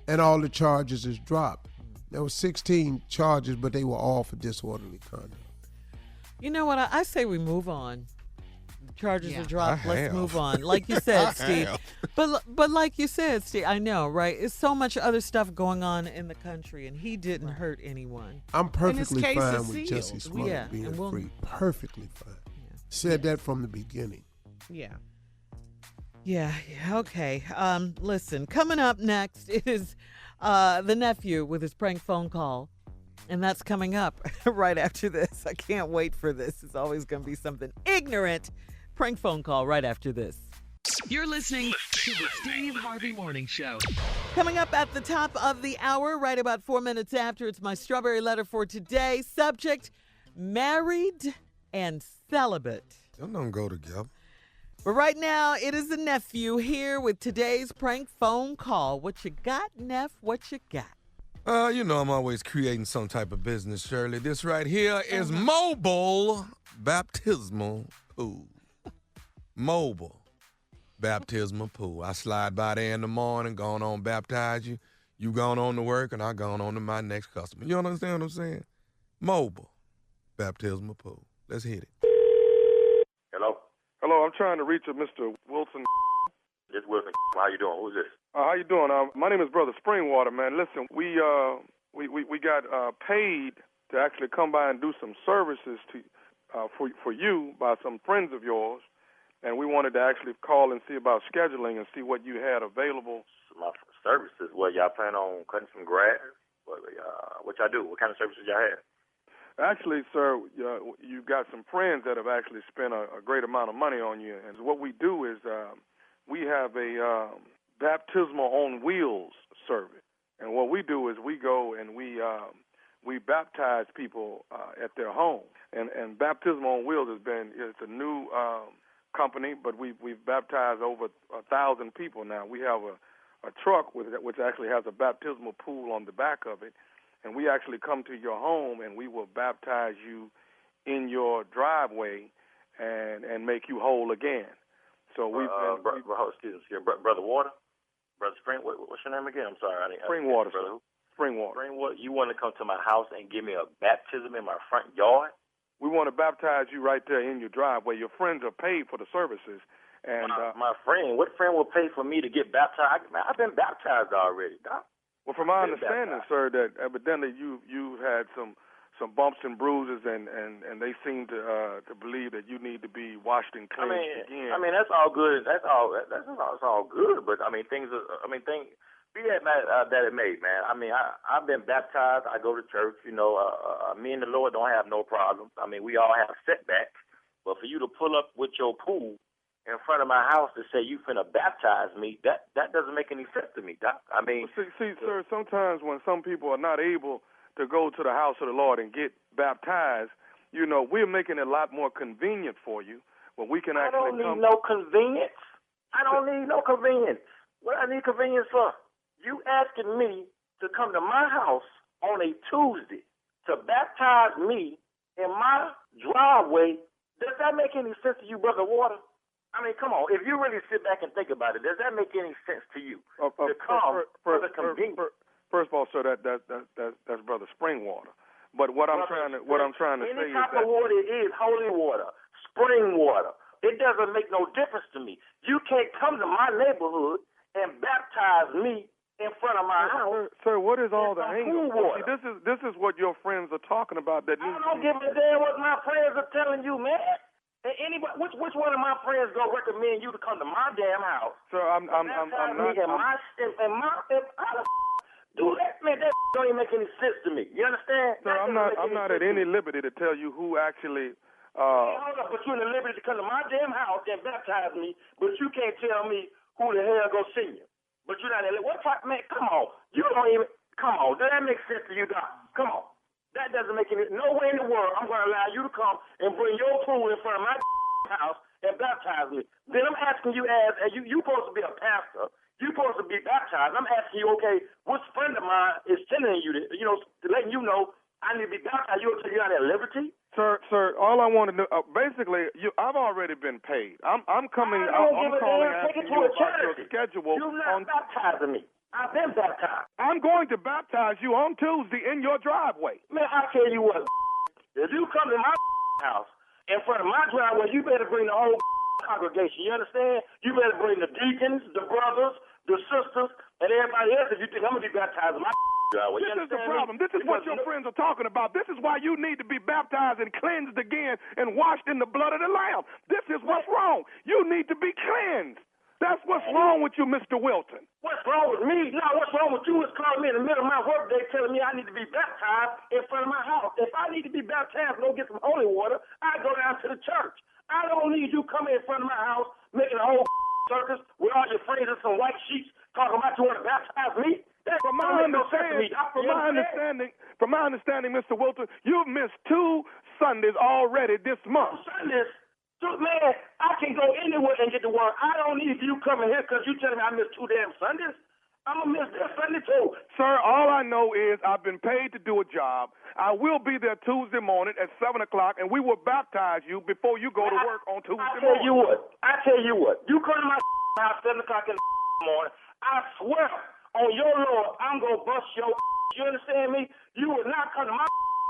And all the charges is dropped. There were 16 charges, but they were all for disorderly conduct. You know what? I say we move on. The charges are dropped. I Let's have. move on. Like you said, Steve. But like you said, Steve, I know, right? It's so much other stuff going on in the country, and he didn't hurt anyone. I'm perfectly case fine is with sealed. Jussie Smollett Yeah, being and we'll- free. Perfectly fine. Said that from the beginning. Yeah. Yeah, okay. Listen, coming up next is the nephew with his prank phone call. And that's coming up right after this. I can't wait for this. It's always going to be something ignorant. Prank phone call right after this. You're listening to the Steve Harvey Morning Show. Coming up at the top of the hour, right about 4 minutes after, it's my strawberry letter for today. Subject, married and celibate. Them don't go together. But right now, it is the nephew here with today's prank phone call. What you got, Neff? What you got? You know I'm always creating some type of business, Shirley. This right here is mobile baptismal pool. Mobile baptismal pool. I slide by there in the morning, going on baptize you. You going on to work, and I going on to my next customer. You understand what I'm saying? Mobile baptismal pool. Let's hit it. Hello? Hello, I'm trying to reach a Mr. Wilson. This Wilson. How you doing? Who's this? How you doing? My name is Brother Springwater, man. Listen, we got paid to actually come by and do some services for you by some friends of yours, and we wanted to actually call and see about scheduling and see what you had available. My services. Well, y'all plan on cutting some grass? What y'all do? What kind of services y'all have? Actually, sir, you've got some friends that have actually spent a great amount of money on you, and what we do is we have a baptismal on wheels service, and what we do is we go and we baptize people at their home, and baptismal on wheels it's a new company, but we've baptized over 1,000 people now. We have a truck which actually has a baptismal pool on the back of it, and we actually come to your home and we will baptize you in your driveway and make you whole again. So excuse me, Brother Water? Brother Spring, what's your name again? I'm sorry. Springwater. Springwater. You want to come to my house and give me a baptism in my front yard? We want to baptize you right there in your driveway. Your friends are paid for the services. And my friend, what friend will pay for me to get baptized? I've been baptized already, Doc. Well, from my understanding, sir, that evidently you had some bumps and bruises, and they seem to believe that you need to be washed and cleansed again. I mean, that's all good. That's all good. But be that it may, man. I mean, I've been baptized. I go to church. You know, me and the Lord don't have no problems. I mean, we all have setbacks. But for you to pull up with your pool in front of my house to say you finna baptize me, that doesn't make any sense to me, Doc. I mean, see, sir, sometimes when some people are not able to go to the house of the Lord and get baptized, you know, we're making it a lot more convenient for you. When we can actually I don't need no convenience. I don't need no convenience. What I need convenience for? You asking me to come to my house on a Tuesday to baptize me in my driveway. Does that make any sense to you, Brother Water? I mean, come on. If you really sit back and think about it, does that make any sense to you? To come for the convenience? First of all, sir, that's Brother Springwater. But what I'm trying to say is any type of water is holy water, spring water. It doesn't make no difference to me. You can't come to my neighborhood and baptize me in front of my house. Sir, what is all the angle? See, this is what your friends are talking about. I don't give a damn what my friends are telling you, man. And anybody, which one of my friends gonna recommend you to come to my damn house? Sir, I'm not. Do that, man. That don't even make any sense to me. You understand? Sir, I'm not at any liberty to tell you who actually. Hold up, but you're in the liberty to come to my damn house and baptize me, but you can't tell me who the hell go see you. But you're not in it. What type, man? Come on. You don't even. Come on. Does that make sense to you, Doc? Come on. That doesn't make any. No way in the world I'm going to allow you to come and bring your pool in front of my house and baptize me. Then I'm asking you as you supposed to be a pastor. You supposed to be baptized. I'm asking you, okay, which friend of mine is sending you to letting you know I need to be baptized? You take you out at liberty? Sir, all I want to know, basically, I've already been paid. I'm calling asking you about your schedule. You're not baptizing me. I've been baptized. I'm going to baptize you on Tuesday in your driveway. Man, I tell you what, if you come to my house in front of my driveway, you better bring the whole congregation. You understand? You better bring the deacons, the brothers, the sisters, and everybody else if you think I'm going to be baptized in my driveway. This is the problem. This is what your friends are talking about. This is why you need to be baptized and cleansed again and washed in the blood of the Lamb. This is what's wrong. You need to be cleansed. That's what's wrong with you, Mr. Wilton. What's wrong with me? No, what's wrong with you is calling me in the middle of my work day telling me I need to be baptized in front of my house. If I need to be baptized and go get some holy water, I go down to the church. I don't need you coming in front of my house making a whole circus with all your friends and some white sheets talking about you want to baptize me. From my understanding, Mr. Wilton, you've missed 2 Sundays already this month. Sundays? Man, I can go anywhere and get to work. I don't need you coming here because you telling me I missed 2 damn Sundays. I'm going to miss this Sunday too. Sir, all I know is I've been paid to do a job. I will be there Tuesday morning at 7 o'clock, and we will baptize you before you go to work on Tuesday morning. I tell you what. You come to my house 7 o'clock in the morning, I swear on your Lord, I'm going to bust your You understand me? You will not come to my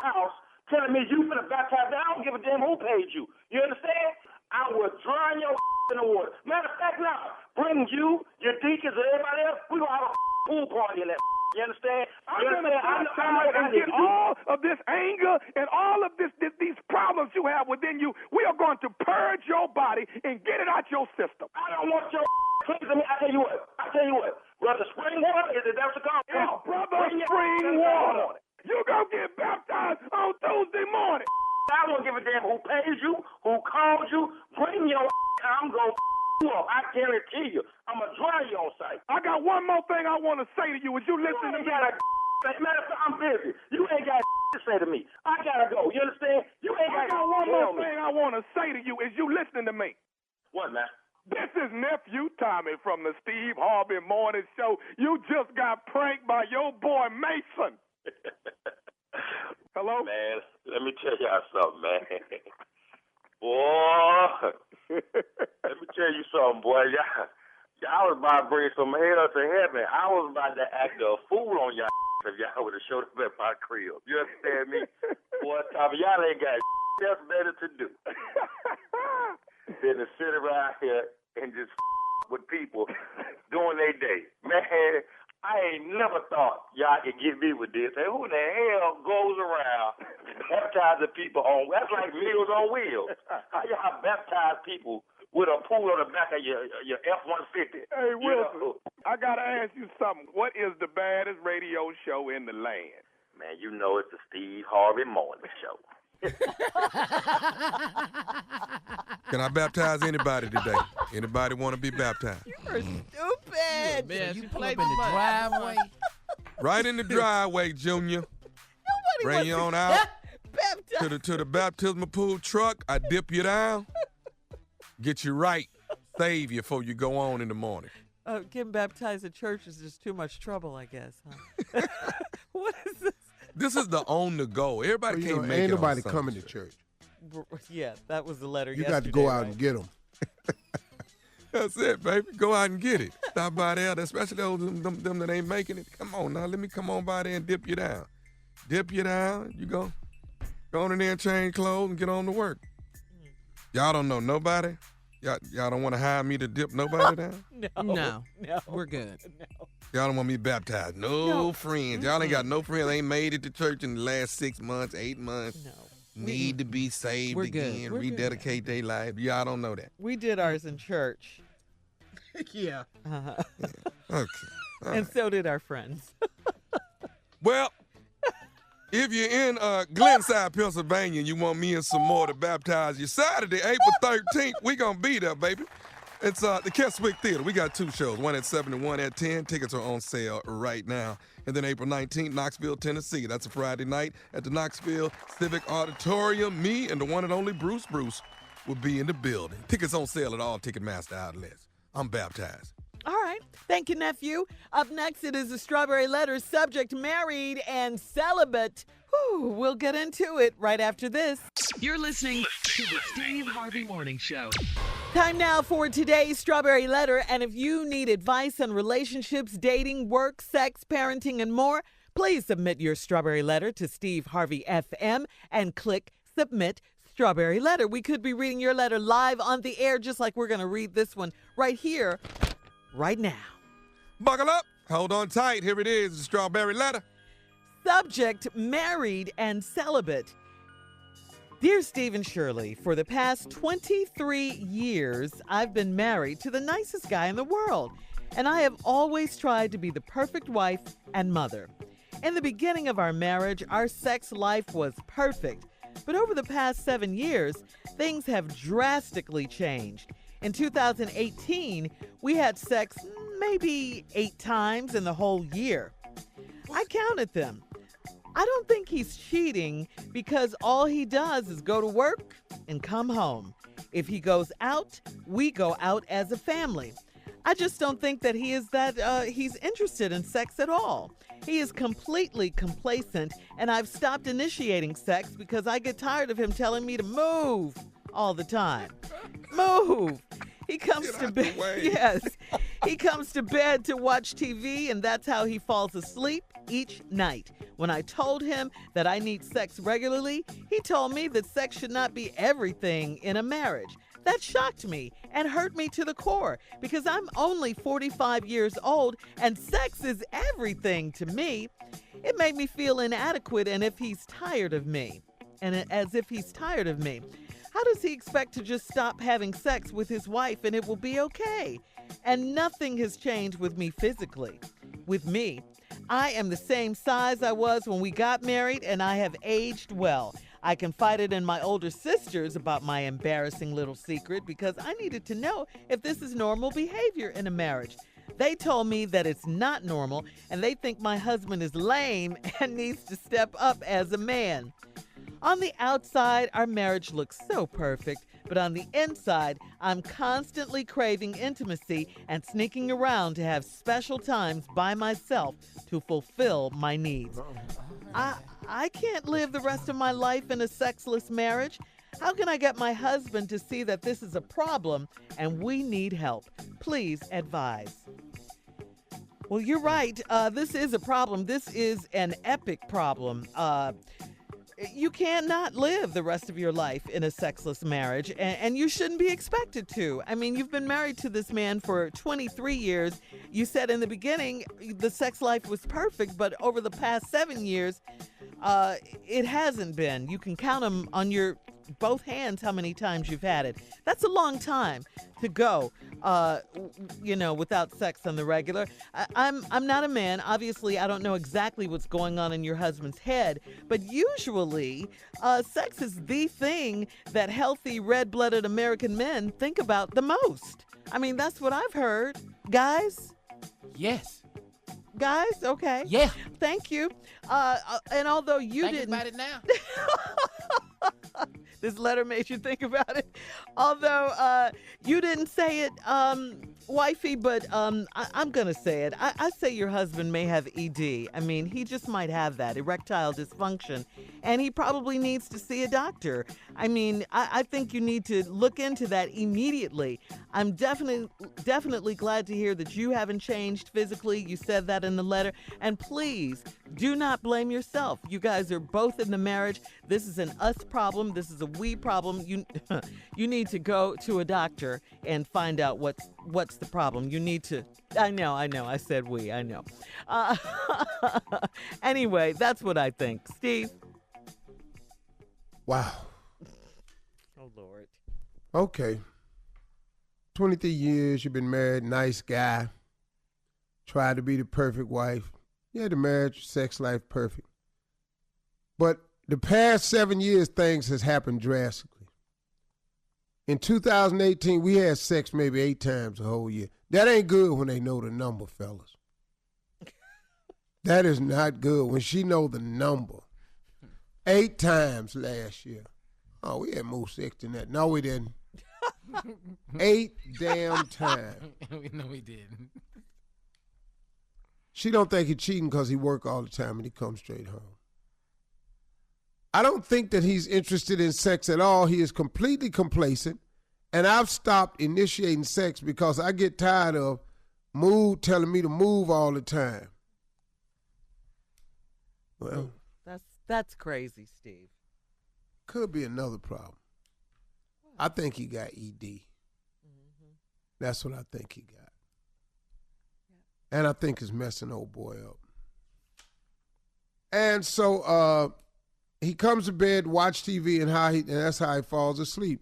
house telling me you finna baptize me. I don't give a damn who paid you. You understand? I will drown your in the water. Matter of fact, now, bring you, your deacons, and everybody else. We're going to have a pool party in that. You understand? I'm going to baptize and get all of this anger and all of these problems you have within you. We are going to purge your body and get it out your system. I don't want your pleasing me. I tell you what. Brother Spring Water, is it that's the call? It's Brother Spring Water. You going to get baptized on Tuesday morning. I don't give a damn who pays you, who called you. Bring your I'm going to you up. I guarantee you. I'm going to dry you on sight. I got one more thing I want to say to you. Is you listen to me? Matter of fact, I'm busy. You ain't got to say to me. I got to go. You understand? You ain't got to tell me. I got one more thing I want to say to you. Is you listening to me? What, man? This is Nephew Tommy from the Steve Harvey Morning Show. You just got pranked by your boy Mason. Hello? Man, let me tell y'all something, man. Boy, let me tell you something, boy. Y'all was about to bring some hell to heaven. I was about to act a fool on y'all if y'all would have showed up at my crib. You understand me? Boy, Tommy, y'all ain't got else better to do than to sit around here and just with people doing their day. Man, I ain't never thought y'all could get me with this. And who the hell goes around baptizing people on? That's like Meals on Wheels. How y'all baptize people with a pool on the back of your F-150? Hey, Wilson, I got to ask you something. What is the baddest radio show in the land? Man, you know it's the Steve Harvey Morning Show. Can I baptize anybody today? Anybody want to be baptized? You're stupid. Man, You pull up in the driveway. Right in the driveway, Junior. Nobody Bring you on out baptized. to the baptismal pool truck. I dip you down, get you right, save you before you go on in the morning. Getting baptized at church is just too much trouble, I guess. Huh? What is this? This is the on the go. Everybody can't make ain't it. nobody coming to church. Yeah, that was the letter You yesterday. got to go out right? and get them. That's it, baby. Go out and get it. Stop by there, especially those them that ain't making it. Come on now, let me come on by there and dip you down. Dip you down. You go on in there and change clothes and get on to work. Y'all don't know nobody. Y'all don't want to hire me to dip nobody down? No, we're good. No. Y'all don't want me baptized. No friends. Y'all ain't got no friends. Ain't made it to church in the last 6 months, 8 months. No. Need to be saved We're good. again, We're rededicate their life. Y'all don't know that. We did ours in church. Yeah. Uh-huh. Okay. All And right. so did our friends. Well, if you're in Glenside, Pennsylvania, and you want me and some more to baptize you, Saturday, April 13th, we going to be there, baby. It's the Keswick Theater. We got 2 shows, one at 7 and one at 10. Tickets are on sale right now. And then April 19th, Knoxville, Tennessee. That's a Friday night at the Knoxville Civic Auditorium. Me and the one and only Bruce. will be in the building. Tickets on sale at all Ticketmaster outlets. I'm baptized. All right. Thank you, nephew. Up next, it is a Strawberry Letter subject, married and celibate. Whew, we'll get into it right after this. You're listening to the Steve Harvey Morning Show. Time now for today's Strawberry Letter. And if you need advice on relationships, dating, work, sex, parenting, and more, please submit your Strawberry Letter to Steve Harvey FM and click Submit Strawberry Letter. We could be reading your letter live on the air, just like we're going to read this one right here, right now. Buckle up. Hold on tight. Here it is, the Strawberry Letter. Subject, married and celibate. Dear Steve and Shirley, for the past 23 years, I've been married to the nicest guy in the world, and I have always tried to be the perfect wife and mother. In the beginning of our marriage, our sex life was perfect, but over the past 7 years, things have drastically changed. In 2018, we had sex maybe 8 times in the whole year. I counted them. I don't think he's cheating because all he does is go to work and come home. If he goes out, we go out as a family. I just don't think that he's interested in sex at all. He is completely complacent, and I've stopped initiating sex because I get tired of him telling me to move all the time. Move. He comes to bed. Yes. He comes to bed to watch TV, and that's how he falls asleep each night. When I told him that I need sex regularly, he told me that sex should not be everything in a marriage. That shocked me and hurt me to the core because I'm only 45 years old and sex is everything to me. It made me feel inadequate and as if he's tired of me. How does he expect to just stop having sex with his wife and it will be okay? And nothing has changed with me physically. With me, I am the same size I was when we got married, and I have aged well. I confided in my older sisters about my embarrassing little secret because I needed to know if this is normal behavior in a marriage. They told me that it's not normal, and they think my husband is lame and needs to step up as a man. On the outside, our marriage looks so perfect, but on the inside, I'm constantly craving intimacy and sneaking around to have special times by myself to fulfill my needs. I can't live the rest of my life in a sexless marriage. How can I get my husband to see that this is a problem and we need help? Please advise. Well, you're right. This is a problem. This is an epic problem. You cannot live the rest of your life in a sexless marriage, and you shouldn't be expected to. I mean, you've been married to this man for 23 years. You said in the beginning the sex life was perfect, but over the past 7 years, it hasn't been. You can count them on your both hands how many times you've had it. That's a long time to go, without sex on the regular. I'm not a man. Obviously, I don't know exactly what's going on in your husband's head, but usually sex is the thing that healthy, red-blooded American men think about the most. I mean, that's what I've heard. Guys? Yes. Guys? Okay. Yeah. Thank you. And although you didn't... Think about it now. This letter made you think about it. Although you didn't say it, wifey, but I'm going to say it. I say your husband may have ED. I mean, he just might have that, erectile dysfunction, and he probably needs to see a doctor. I mean, I think you need to look into that immediately. I'm definitely glad to hear that you haven't changed physically. You said that in the letter. And please, do not blame yourself. You guys are both in the marriage. This is an us problem. This is a we problem. You need to go to a doctor and find out what's the problem. You need to. I know. I said we. I know. Anyway, that's what I think. Steve? Wow. Oh, Lord. Okay. 23 years, you've been married, nice guy. Tried to be the perfect wife. You had the marriage, sex life perfect. But the past 7 years, things has happened drastically. In 2018, we had sex maybe 8 times a whole year. That ain't good when they know the number, fellas. That is not good when she know the number. 8 times last year. Oh, we had more sex than that. No, we didn't. 8 damn times. No, he didn't. She don't think he's cheating because he work all the time and he comes straight home. I don't think that he's interested in sex at all. He is completely complacent, and I've stopped initiating sex because I get tired of Mood telling me to move all the time. Well, that's crazy, Steve. Could be another problem. I think he got ED. Mm-hmm. That's what I think he got. And I think it's messing old boy up. And so he comes to bed, watch TV, and that's how he falls asleep.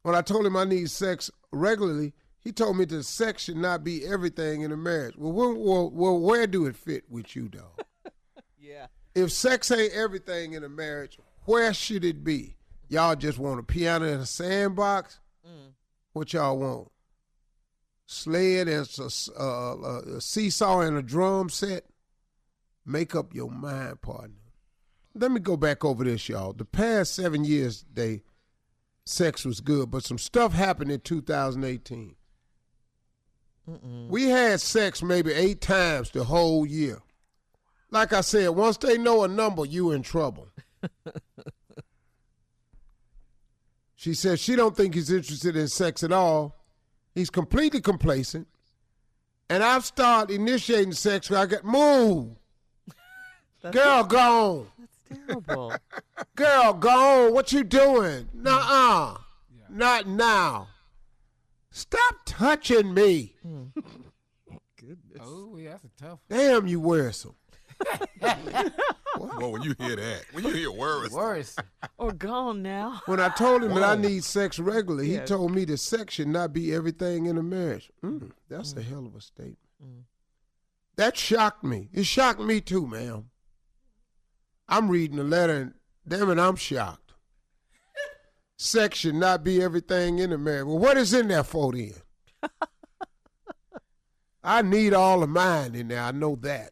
When I told him I need sex regularly, he told me that sex should not be everything in a marriage. Well, where do it fit with you, dog? Yeah. If sex ain't everything in a marriage, where should it be? Y'all just want a piano and a sandbox? What y'all want? Sled and a seesaw and a drum set? Make up your mind, partner. Let me go back over this, y'all. The past 7 years, sex was good, but some stuff happened in 2018. We had sex maybe 8 times the whole year. Like I said, once they know a number, you in trouble. She says she don't think he's interested in sex at all. He's completely complacent. And I've started initiating sex where I get, move. Girl, go on. That's terrible. Girl, go on. What you doing? Nuh-uh. Yeah. Not now. Stop touching me. Goodness. Oh, yeah, that's a tough one. Damn, you worrisome. Well, when you hear that, when you hear worse. Or gone now. When I told him that I need sex regularly, he told me that sex should not be everything in a marriage. That's a hell of a statement. That shocked me. It shocked me too, ma'am. I'm reading the letter and damn it, I'm shocked. Sex should not be everything in a marriage. Well, what is in there for then? I need all of mine in there. I know that.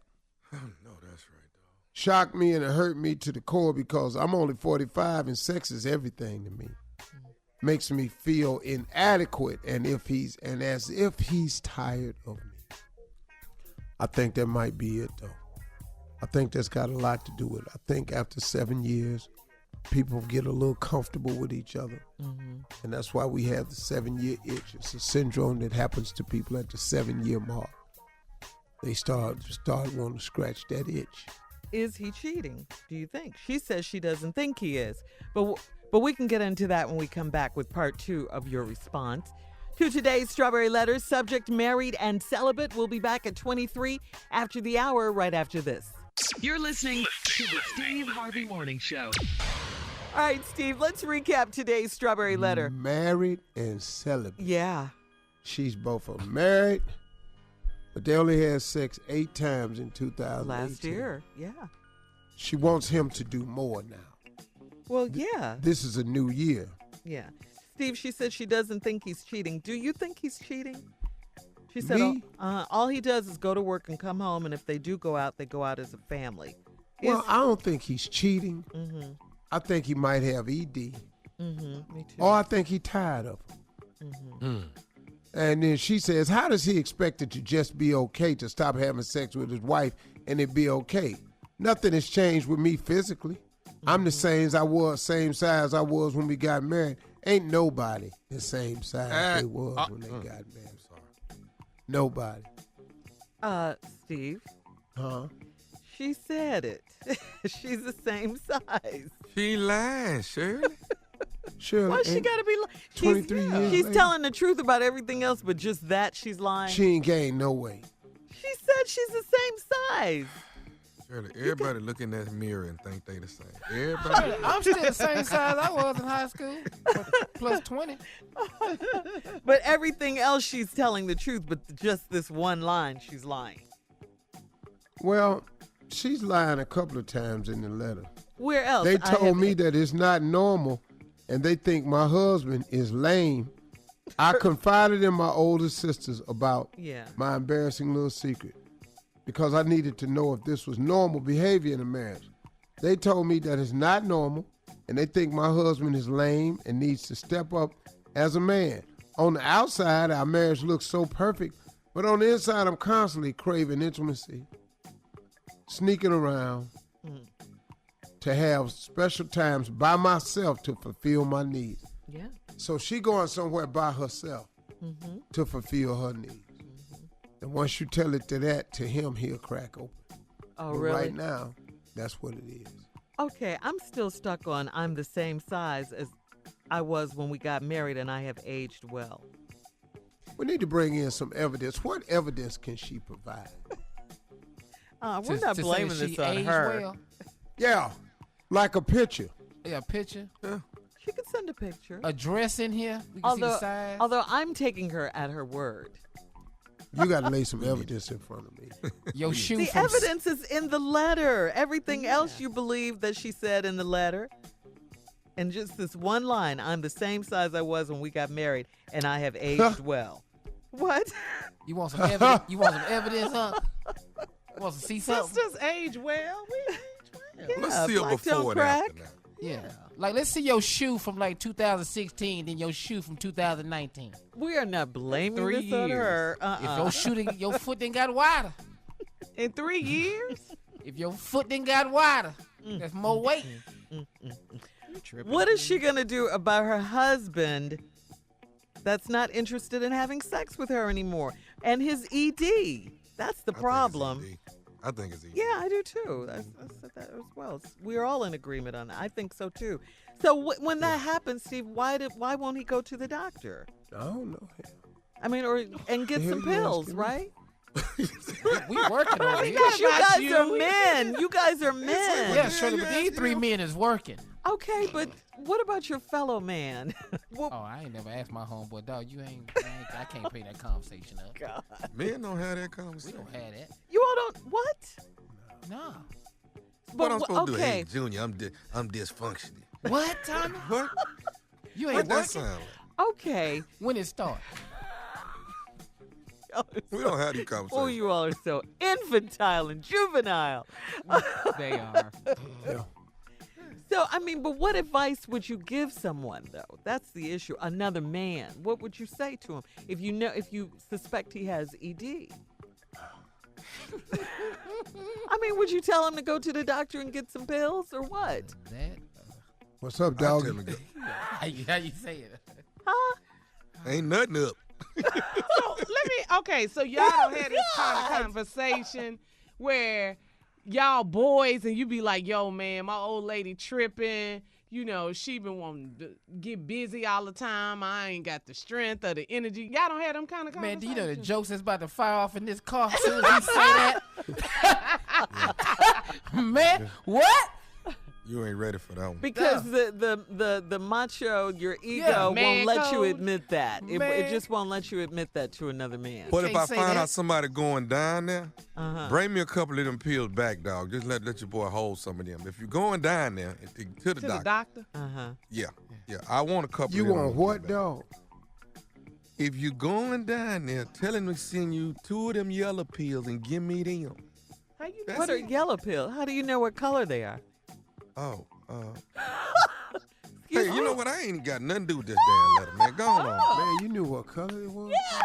No, that's right, dog. Shocked me and it hurt me to the core because I'm only 45 and sex is everything to me. Makes me feel inadequate and as if he's tired of me. I think that might be it though. I think that's got a lot to do with it. I think after 7 years, people get a little comfortable with each other. And that's why we have the 7-year itch. It's a syndrome that happens to people at the 7-year mark. They start wanting to scratch that itch. Is he cheating, do you think? She says she doesn't think he is. But we can get into that when we come back with part 2 of your response. To today's Strawberry Letters, subject married and celibate. We'll be back at 23 after the hour, right after this. You're listening to the Steve Harvey Morning Show. All right, Steve, let's recap today's Strawberry Letter. Married and celibate. Yeah. She's both are married, but they only had sex 8 times in 2018. Last year, yeah. She wants him to do more now. Well, yeah. This is a new year. Yeah. Steve, she said she doesn't think he's cheating. Do you think he's cheating? She said all he does is go to work and come home, and if they do go out, they go out as a family. Well, I don't think he's cheating. I think he might have ED. Me too. Or I think he's tired of him. And then she says, how does he expect it to just be okay to stop having sex with his wife and it be okay? Nothing has changed with me physically. I'm the same size I was when we got married. Ain't nobody the same size they was when they got married. Nobody. Steve. Huh? She said it. She's the same size. She lying, Shirley. Shirley. Why she gotta be lying? 23 years She's later. telling the truth about everything else, but just that she's lying. She ain't gained no weight. She said she's the same size. Shirley, everybody look in that mirror and think they the same. Everybody. I'm still the same size I was in high school, plus 20. But everything else she's telling the truth, but just this one line she's lying. Well, she's lying a couple of times in the letter. Where else? They told me that it's not normal, and they think my husband is lame. I confided in my older sisters about my embarrassing little secret because I needed to know if this was normal behavior in a marriage. They told me that it's not normal, and they think my husband is lame and needs to step up as a man. on the outside, our marriage looks so perfect, but on the inside, I'm constantly craving intimacy, sneaking around to have special times by myself to fulfill my needs. Yeah. So she going somewhere by herself to fulfill her needs. And once you tell it to him, he'll crack open. Oh, but really? Right now, that's what it is. Okay, I'm still stuck on I'm the same size as I was when we got married and I have aged well. We need to bring in some evidence. What evidence can she provide? We're not blaming this on her. Well? Yeah, like a picture. Yeah, a picture. Yeah. She could send a picture. A dress in here. We can see the size. Although I'm taking her at her word. You got to lay some evidence in front of me. Your shoe. The evidence is in the letter. Everything else you believe that she said in the letter. And just this one line, I'm the same size I was when we got married, and I have aged well. What? You want some evidence? You want some evidence, huh? You want to see something? Let's just age well. We age well. Yeah, Let's see it before and after now. Yeah. Like, let's see your shoe from like 2016, then your shoe from 2019. We are not blaming 3 this on her. If your foot then got wider. In 3 years? If your foot then got wider, that's more weight. What is she going to do about her husband that's not interested in having sex with her anymore? And his ED. That's the problem. I think it's ED. Yeah, I do too. I said that as well. We're all in agreement on that. I think so too. So when that happens, Steve, why won't he go to the doctor? I don't know. I mean, and get some pills, right? We working over here. Because you guys are men. You guys are men. Yeah, Shirley, but these 3 men is working. Okay, but what about your fellow man? Oh, I ain't never asked my homeboy, dog. I can't pay that conversation up. God. Men don't have that conversation. We don't have that. You all don't. What? No. What I'm supposed to do? Okay. Hey, Junior, I'm dysfunctional. What, Tommy? What? You ain't What that working? sound like? Okay. When it start? We don't have these conversations. Oh, you all are so infantile and juvenile. They are. Yeah. So, I mean, but what advice would you give someone, though? That's the issue. Another man. What would you say to him if you suspect he has ED? I mean, would you tell him to go to the doctor and get some pills or what? What's up, dog? How you say it? Huh? Ain't nothing up. So y'all don't have this kind of conversation where y'all boys and you be like, yo, man, my old lady tripping. You know, she been wanting to get busy all the time. I ain't got the strength or the energy. Y'all don't have them kind of conversations. Man, do you know the jokes that's about to fire off in this car as soon as he say that? Man, what? You ain't ready for that one. Because the macho, your ego won't let you admit that. It just won't let you admit that to another man. But if I find out somebody going down there, Uh-huh. bring me a couple of them pills back, dog. Just let your boy hold some of them. If you're going down there to the doctor. Uh-huh. Yeah. I want a couple You of them. want what, dog? If you're going down there, tell him to send you 2 of them yellow pills and give me them. How you know? What are yellow pills? How do you know what color they are? Oh, hey, you know what? I ain't got nothing to do with this damn letter, man. Go on. Man, you knew what color it was? Yeah.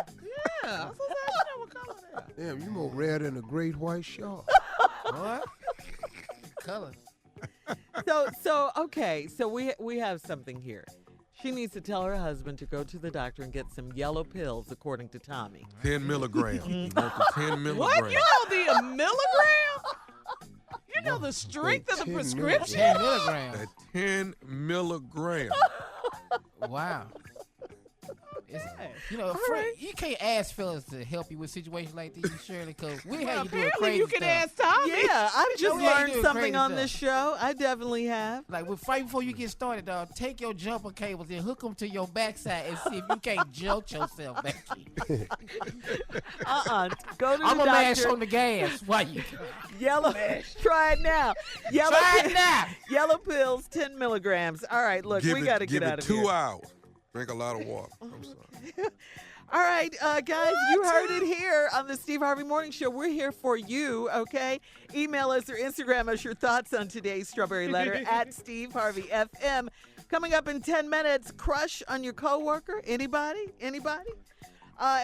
I was supposed to know what color they are. Damn, you more red than a great white shark. What? Color. Okay, so we have something here. She needs to tell her husband to go to the doctor and get some yellow pills, according to Tommy. 10 milligrams. You want the 10 milligrams. What? You know the milligram? You know the strength of the prescription? 10 milligrams. That 10 milligrams. Wow. You know, you can't ask fellas to help you with situations like these, Shirley, because we have you doing crazy you can stuff. ask Tommy. Yeah, I've just we had you learned doing something crazy on stuff. this show. I definitely have. Like, right before you get started, dog, take your jumper cables and hook them to your backside and see if you can't jolt yourself back in. Go to the I'm doctor. a mash on the gas. Why you? Yellow. Try it now. Try it now. Yellow pills, 10 milligrams. All right, look, we got to get out of here. Give it 2 hours. Drink a lot of water. I'm sorry. All right, guys, you heard it here on the Steve Harvey Morning Show. We're here for you, okay? Email us or Instagram us your thoughts on today's Strawberry Letter at Steve Harvey FM. Coming up in 10 minutes, crush on your coworker. Anybody? And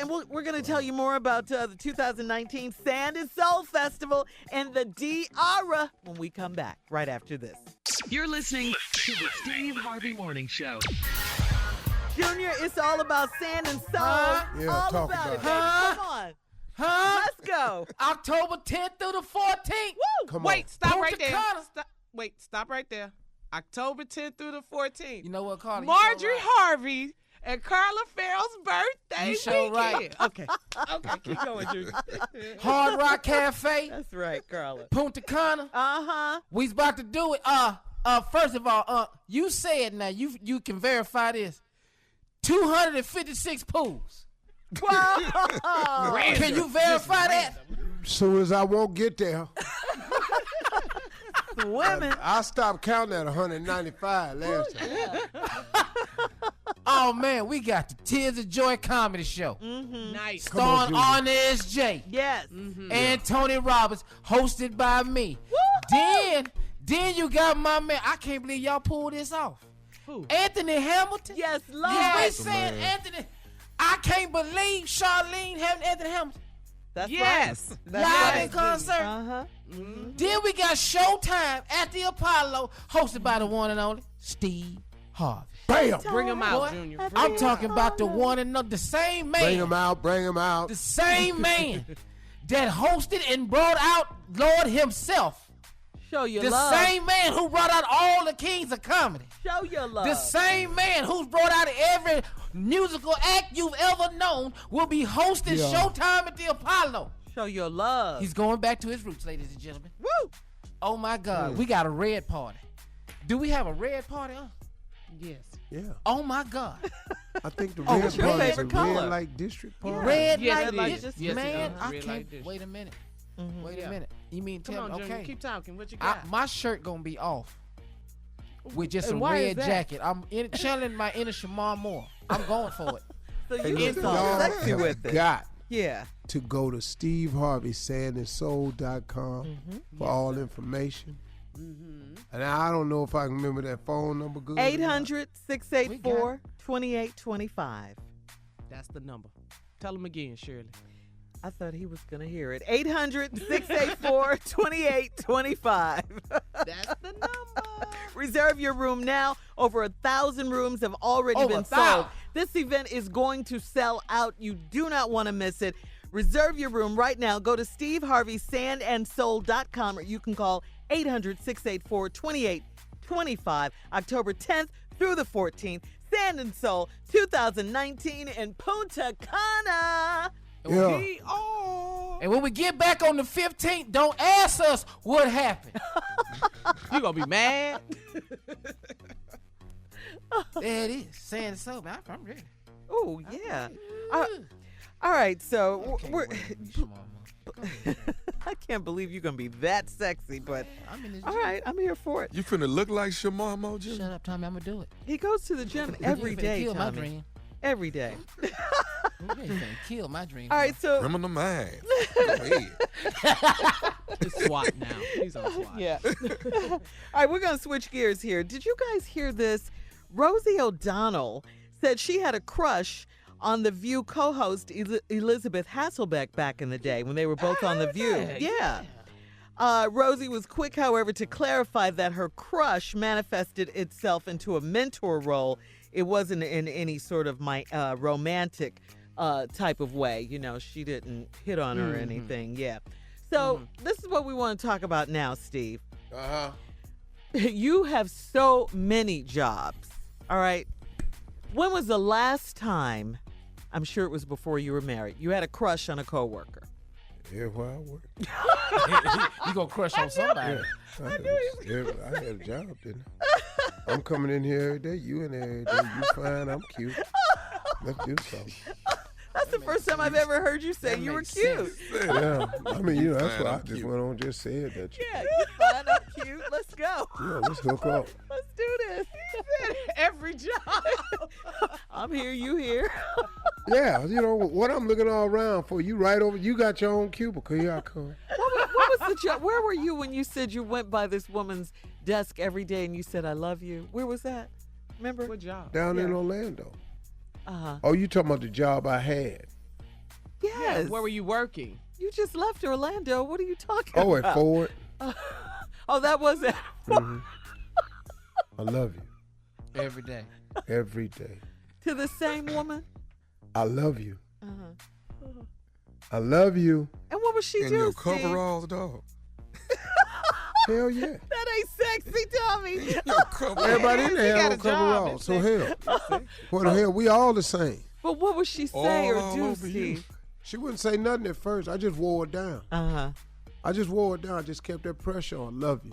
we're going to tell you more about the 2019 Sand and Soul Festival and the D-Ara when we come back right after this. You're listening to the Steve Harvey Morning Show. Junior, it's all about sand and soul. Yeah, all talk about it, about baby. Come on. Let's go. October 10th through the 14th. Woo! Come Wait, on. stop Punta right there. Cana. Stop right there. October 10th through the 14th. You know what, Carla? Marjorie Harvey and Carla Farrell's birthday You sure weekend. right. Okay, keep going, Junior. Hard Rock Cafe. That's right, Carla. Punta Cana. Uh-huh. We's about to do it. First of all, you said now you can verify this. 256 pools. Wow. Can you verify that? Soon as I won't get there. Women. I stopped counting at 195 last time. Oh man, we got the Tears of Joy comedy show. Mm-hmm. Nice. Starring Arna S.J. Yes. And Tony Roberts, hosted by me. Then you got my man. I can't believe y'all pulled this off. Who? Anthony Hamilton. Yes, Lord. Yes, we saying Anthony. I can't believe Charlene having Anthony Hamilton. That's Yes. right. Live in concert. Uh-huh. Then we got Showtime at the Apollo, hosted by the one and only Steve Harvey. Bam! Bring him out, Boy, Junior. I'm talking about the one and only, the same man. Bring him out. The same man that hosted and brought out Lord himself. Show your The love. same man who brought out all the kings of comedy. Show your love. The same man who's brought out every musical act you've ever known will be hosting Showtime at the Apollo. Show your love. He's going back to his roots, ladies and gentlemen. Woo! Oh my God, we got a red party. Do we have a red party? Yes. Yeah. Oh my God. I think the what's red your part is a favorite color? red light district party. Red Yes, light red light district. district. Man, Yes, I red can't. light district. Wait a minute. Mm-hmm. Wait a Yeah. minute. You mean Come tell on, me? Junior. Okay. Keep talking. What you got? My shirt gonna be off with just And a why is red that? jacket. I'm channeling my inner Shamar Moore. I'm going for it. So Hey, you look, get all y'all sexy have with it. got Yeah. to go to SteveHarveySandandSoul.com for all information. And I don't know if I can remember that phone number good. 800-684-2825. That's the number. Tell him again, Shirley. I thought he was going to hear it. 800-684-2825. That's the number. Reserve your room now. Over 1,000 rooms have already been sold. This event is going to sell out. You do not want to miss it. Reserve your room right now. Go to SteveHarveySandandSoul.com or you can call 800-684-2825. October 10th through the 14th. Sand and Soul 2019 in Punta Cana. Yeah. And when we get back on the 15th, don't ask us what happened. You gonna be mad? There it is. Saying so, man. I'm ready. Oh, yeah. All right, so we're. I can't believe you're going to be that sexy, but all right, I'm here for it. You finna look like Shamar Mo, Jr.? Shut up, Tommy. I'm going to do it. He goes to the gym every day, Kill my Tommy. dream. Every day. Kill my dream. All right, so. Criminal minds. Go ahead. He's SWAT now. He's on SWAT. Yeah. All right, we're going to switch gears here. Did you guys hear this? Rosie O'Donnell said she had a crush on The View co-host Elizabeth Hasselbeck back in the day when they were both on The View. Yeah. Rosie was quick, however, to clarify that her crush manifested itself into a mentor role. It wasn't in any sort of romantic type of way. You know, she didn't hit on her or anything. Yeah. So this is what we want to talk about now, Steve. Uh-huh. You have so many jobs. All right. When was the last time, I'm sure it was before you were married, you had a crush on a coworker? Yeah, where I work. You gonna crush on somebody. Yeah, I had a job, didn't I? I'm coming in here every day. You in there every day. You fine. I'm cute. Let's do something. That's the first time I've ever heard you say you were cute. Yeah, I mean, you know, that's why I just went on and just said that. Yeah, you're fine, I'm cute. Let's go. Yeah, let's hook up. Let's do this. Every job. I'm here, you here. Yeah, you know, what I'm looking all around for, you right over, you got your own cubicle. Here I come. What was the job? Where were you when you said you went by this woman's desk every day and you said, I love you? Where was that? Remember? What job? Down in Orlando. Uh-huh. Oh, you talking about the job I had? Yes. Where were you working? You just left Orlando. What are you talking Oh, about? at Ford. Oh, that was it. Mhm. I love you. Every day. Every day. To the same woman? I love you. Uh-huh. I love you. And what was she And doing, your Steve? coveralls, dog. Hell yeah. That ain't sexy, Tommy. Everybody in there had on coveralls. So hell. What the hell? We all the same. But what would she say All or do, over you. Steve? She wouldn't say nothing at first. I just wore it down. Uh-huh. I just wore it down. I just kept that pressure on. Love you.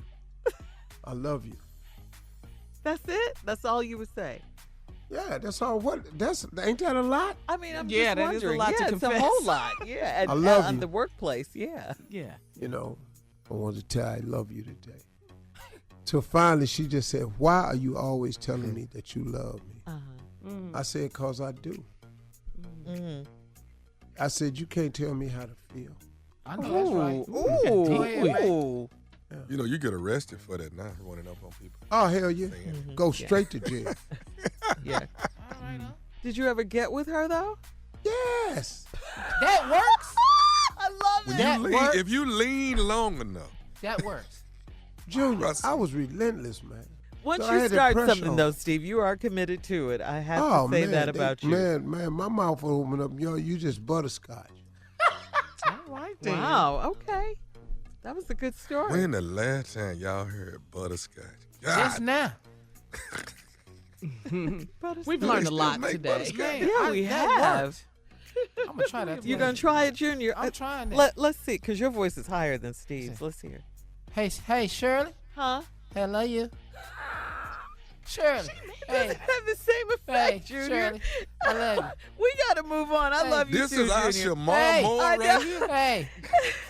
I love you. That's it? That's all you would say? Yeah, that's all. Ain't that a lot? I mean, I'm Yeah, just that is a wondering. lot to It's confess. a whole lot. Yeah, at, I love at you. the workplace. Yeah. Yeah. You know, I wanted to tell her I love you today. Till finally she just said, why are you always telling me that you love me? I said, because I do. I said, you can't tell me how to feel. I know that's right. Ooh. Go ahead, man. Ooh. You know, you get arrested for that now, running up on people. Oh, hell yeah. Go straight to jail. Yeah. Did you ever get with her, though? Yes. That works. I love When That you lean, works. if you lean long enough, That works. Junior, I was relentless, man. Once So I you had that start pressure something, on. though, Steve, you are committed to it. I have to say that about you. Man, my mouth will open up. Yo, you just butterscotch. All right then. Wow. Okay. That was a good story. when the last time y'all heard butterscotch? Just God, now. We've learned a lot make today. butterscotch? Man, Yeah, we that have. worked. I'm gonna try that. You're going to try it, Junior? I'm trying that. Let's see, because your voice is higher than Steve's. Let's hear. Hey, Shirley. Huh? Hello, you. Shirley. Hey, Doesn't have the same effect, Junior. Shirley. I love you. We got to move on. I love you This too, is our Junior. Shamar Hey, Moore I right know. here. Hey,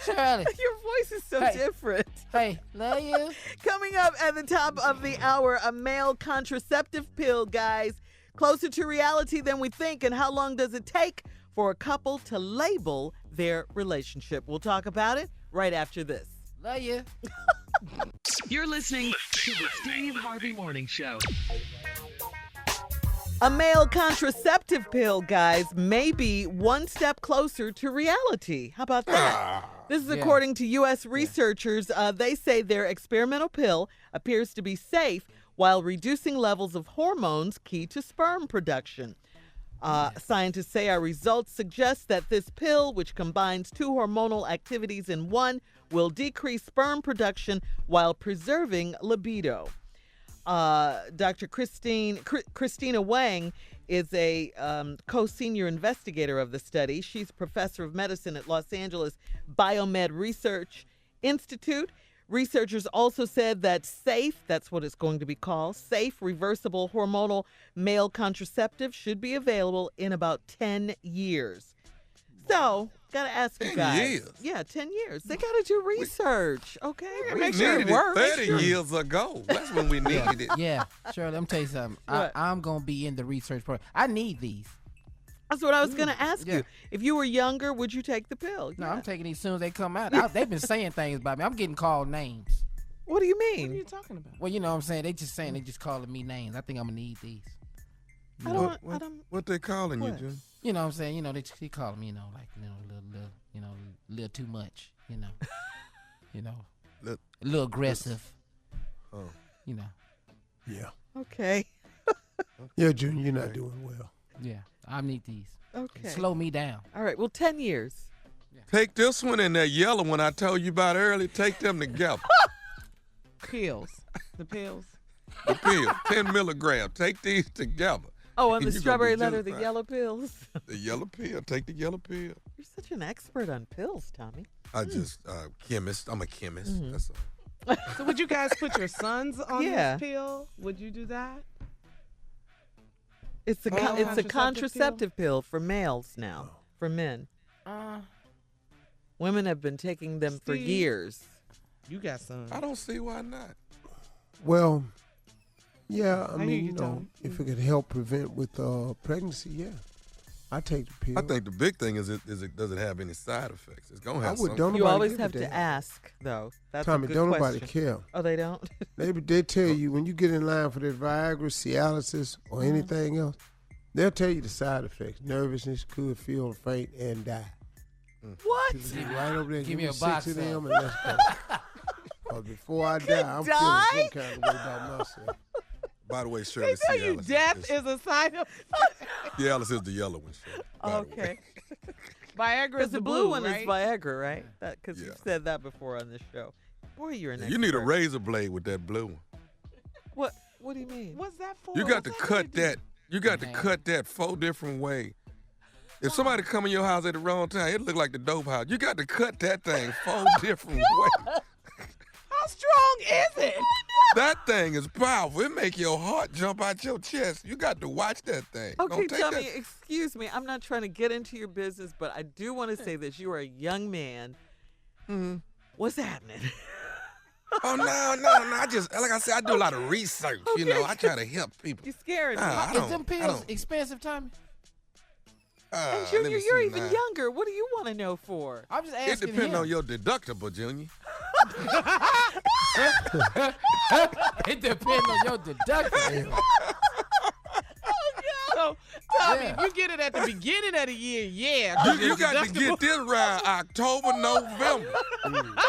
Shirley. Your voice is so Hey. different. Hey, love you. Coming up at the top of the hour, a male contraceptive pill, guys. Closer to reality than we think. And how long does it take for a couple to label their relationship? We'll talk about it right after this. Love you. You're listening to the Steve Harvey Morning Show. A male contraceptive pill, guys, may be one step closer to reality. How about that? This is according to U.S. researchers. They say their experimental pill appears to be safe while reducing levels of hormones key to sperm production. Scientists say our results suggest that this pill, which combines two hormonal activities in one, will decrease sperm production while preserving libido. Dr. Christina Wang is a co-senior investigator of the study. She's professor of medicine at Los Angeles Biomed Research Institute. Researchers also said that SAFE, that's what it's going to be called, safe reversible hormonal male contraceptive should be available in about 10 years. So, got to ask you 10 guys. years? Yeah, 10 years. They got to do research, okay? We Make sure it needed works. 30 years ago. That's when we needed it. Yeah, Shirley, let me tell you something. What? I'm going to be in the research part. I need these. That's what I was going to ask Yeah. you. If you were younger, would you take the pill? No, Yeah. I'm taking these as soon as they come out. They've been saying things about me. I'm getting called names. What do you mean? What are you talking about? Well, you know what I'm saying? They just saying, they just calling me names. I think I'm going to need these. You I know, don't. What they calling you, What? Jim? you know what I'm saying? You know, they calling me, like, little too much, you know, a little aggressive, Oh. you know. Yeah. Okay. Yeah, Junior, you're not doing well. Yeah, I need these. Okay. Slow me down. All right. Well, 10 years. Take this one and that yellow one I told you about earlier. Take them together. Pills. The pills. The pill, 10 milligrams. Take these together. Oh, and And the you gonna strawberry be letter, just the fine. yellow pills. The yellow pill. Take the yellow pill. You're such an expert on pills, Tommy. I just chemist. I'm a chemist. Mm-hmm. That's all. So would you guys put your sons on Yeah. this pill? Would you do that? It's a Contraceptive contraceptive pill for males now, for men. Women have been taking them for Steve? years. You got sons. I don't see why not. Well, yeah, I hear mean, you, you know, Tom. if it could help prevent with pregnancy, yeah. I take the pill. I think the big thing is does it have any side effects? It's gonna have some. You always have to ask, though. That's Tommy, a good don't question. nobody care. Oh, they don't? They tell you when you get in line for that Viagra, Cialis, or anything else, they'll tell you the side effects. Nervousness, could feel faint, and die. What? Right over there. Give me a 6 box of them of and let's go. Because before I die, I'm feeling some kind of way about myself. By the way, Shirley, They tell you death is a sign of. Cialis is the yellow one, Shirley. Okay. Viagra is the the blue one right? is Viagra, right? Because you've said that before on this show. Boy, you're an You need a expert. razor blade with that blue one. What do you mean? What's that for? You got to cut that. You got to cut that 4 different ways. If somebody come in your house at the wrong time, it look like the dope house. You got to cut that thing 4 different ways. How strong is it? That thing is powerful. It make your heart jump out your chest. You got to watch that thing. Okay, Don't take Tommy, that. excuse me. I'm not trying to get into your business, but I do want to say that you are a young man. What's happening? Oh, no. I just, like I said, I do a lot of research. You know, I try to help people. You're scaring me. Is them pills expensive, Tommy? And Junior, you're even younger. What do you want to know for? I'm just It asking depends him. on your deductible, Junior. It depends on your deductible. So, Tommy, if you get it at the beginning of the year, yeah. 'cause You your got to deductible- get this around October, November,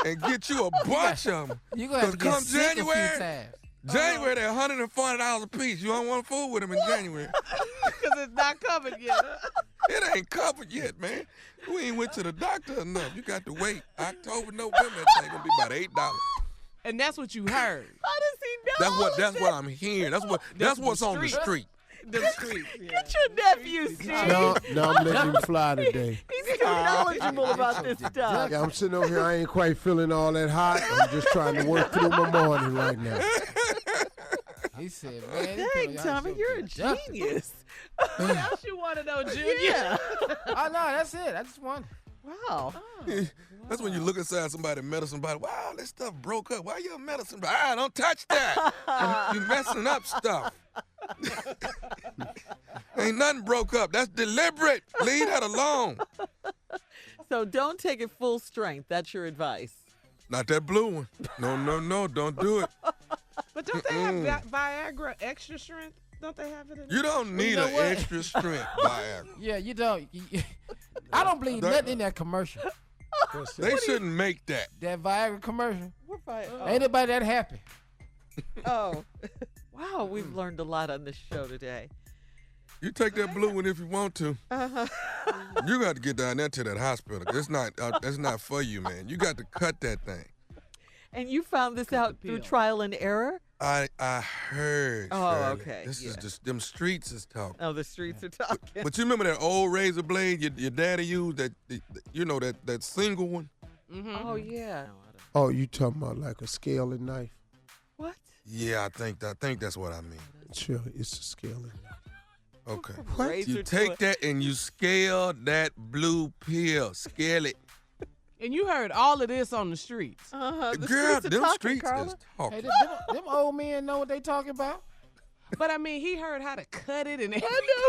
and get you a bunch of them. You're going to have to get come sick a few January, times. January, they're $140 a piece. You don't want to fool with them in January. Because it's not covered yet. It ain't covered yet, man. We ain't went to the doctor enough. You got to wait. October, November, that thing gonna be about $8. And that's what you heard. How does he know? That's what I'm hearing. That's what's on the street. The streets. Yeah. Get your nephew, Steve. No, I'm letting him fly today. He's too knowledgeable about this stuff. Yeah, I'm sitting over here. I ain't quite feeling all that hot. I'm just trying to work through my morning right now. He said, man. Dang, Tommy, you're a genius. What else you want to know, Junior? Yeah. Oh, no, that's it. I just want. Wow. That's when you look inside somebody's medicine bottle. Wow, this stuff broke up. Why your medicine bottle? Don't touch that. You messing up stuff. Ain't nothing broke up. That's deliberate. Leave that alone. So don't take it full strength. That's your advice. Not that blue one. No. Don't do it. But don't they have Viagra extra strength? Don't they have it in You don't need know an what? extra strength Viagra. Yeah, you don't. I don't believe nothing in that commercial. They shouldn't make that. That Viagra commercial. What Viagra? Ain't nobody that happy. Oh. Wow, we've learned a lot on this show today. You take that blue one if you want to. You got to get down there to that hospital. It's not. That's not for you, man. You got to cut that thing. And you found this out through trial and error? I heard. Oh, Shirley. okay. This is just them streets is talking. Oh, the streets are talking. But you remember that old razor blade your daddy used? That that single one. Oh, yeah. Oh, you talking about like a scaling knife? What? Yeah, I think that's what I mean. Sure, it's a scaling knife. Okay. Razor You to take it. that and you scale that blue pill. Scale it. And you heard all of this on the streets. The Girl, streets are them talking, streets Carla. is talking. Hey, them old men know what they talking about. But I mean, he heard how to cut it and I know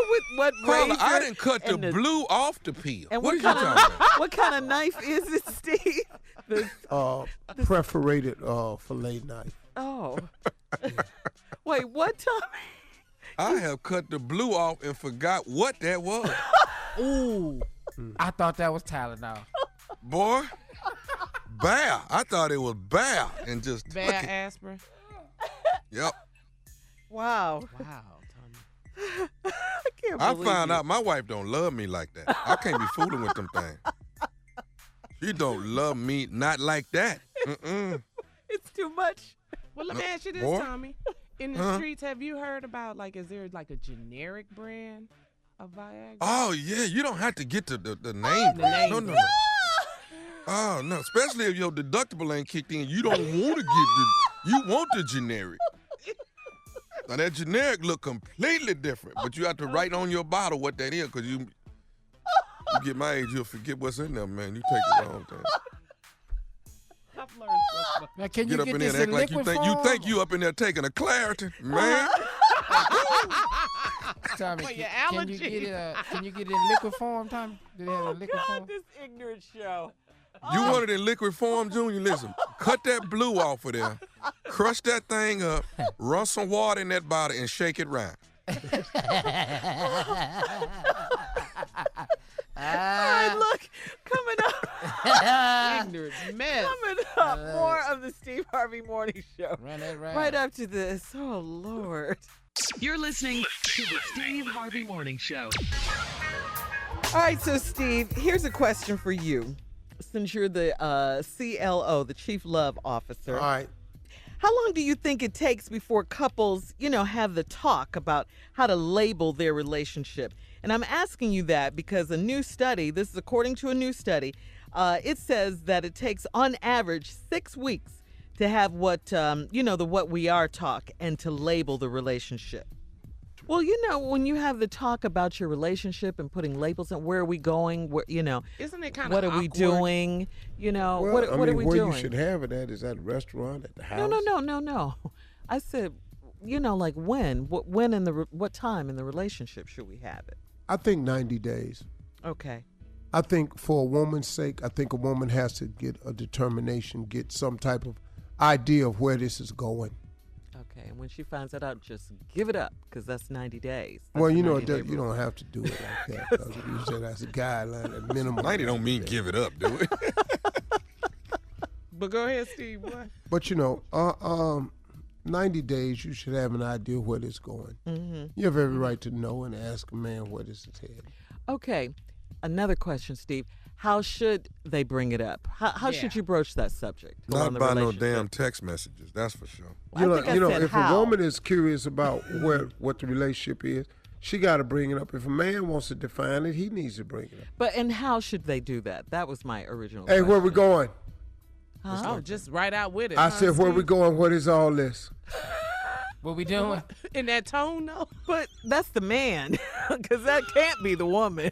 with what Carla, razor I didn't cut the and blue off the peel. And what are you kind talking about? of what kind of knife is it, Steve? Perforated fillet knife. Oh. Wait, what, Tommy? I have cut the blue off and forgot what that was. Ooh. I thought that was Tylenol. Boy, bear. I thought it was bear and just took Bad it. aspirin. Yep. Wow. Wow, Tommy. I can't I believe found you. out my wife don't love me like that. I can't be fooling with them things. She don't love me not like that. It's too much. Well, let me ask you this, Boy. Tommy. In the streets, have you heard about, like, is there like a generic brand of Viagra? Oh yeah, you don't have to get to the name. The name. No. Oh no, especially if your deductible ain't kicked in. You don't want to get you want the generic. Now that generic look completely different, but you have to write on your bottle what that is, because you get my age, you'll forget what's in there, man. You take the wrong thing. I've learned so much. Now, can Get you up get in there this and in act like liquid you form? think you up in there taking a Claritin, man. Tommy, for your can you get it? Can you get it in liquid form, Tommy? Do they have it in liquid form? This ignorant show. You want it in liquid form, Junior? Listen, cut that blue off of there, crush that thing up, run some water in that bottle, and shake it round. All right, look, coming up. Ignorant mess. Coming up, more of the Steve Harvey Morning Show. Run that round. Right after this. Oh, Lord. You're listening to the Steve Harvey Morning Show. All right, so Steve, here's a question for you. Since you're the CLO, the Chief Love Officer. All right. How long do you think it takes before couples, have the talk about how to label their relationship? And I'm asking you that because a new study, this is according to a new study, it says that it takes on average 6 weeks to have what, the what we are talk and to label the relationship. Well, when you have the talk about your relationship and putting labels on where are we going, where, Isn't it kind of what are we doing? Well, what are we where doing? you should have it at is at a restaurant, at the house. No. I said, like when? When in what time in the relationship should we have it? I think 90 days. Okay. I think for a woman's sake, I think a woman has to get a determination, get some type of idea of where this is going. Okay, and when she finds that out, just give it up because that's 90 days. That's Well, the you 90-day you rule. don't have to do it like that. Because you said that's a guideline, a minimum. 90 don't mean give it up, do it? But go ahead, Steve. What? But 90 days, you should have an idea where this is going. Mm-hmm. You have every right to know and ask a man where this is headed. Okay, another question, Steve. How should they bring it up? How should you broach that subject? Not around the by no relationship? damn text messages, that's for sure. Well, I said if how. a woman is curious about what the relationship is, she got to bring it up. If a man wants to define it, he needs to bring it up. And how should they do that? That was my original Hey, question. where we going? Huh? Oh, just right out with it. I said, where we going? What is all this? What we doing? In that tone, though? But that's the man, because that can't be the woman.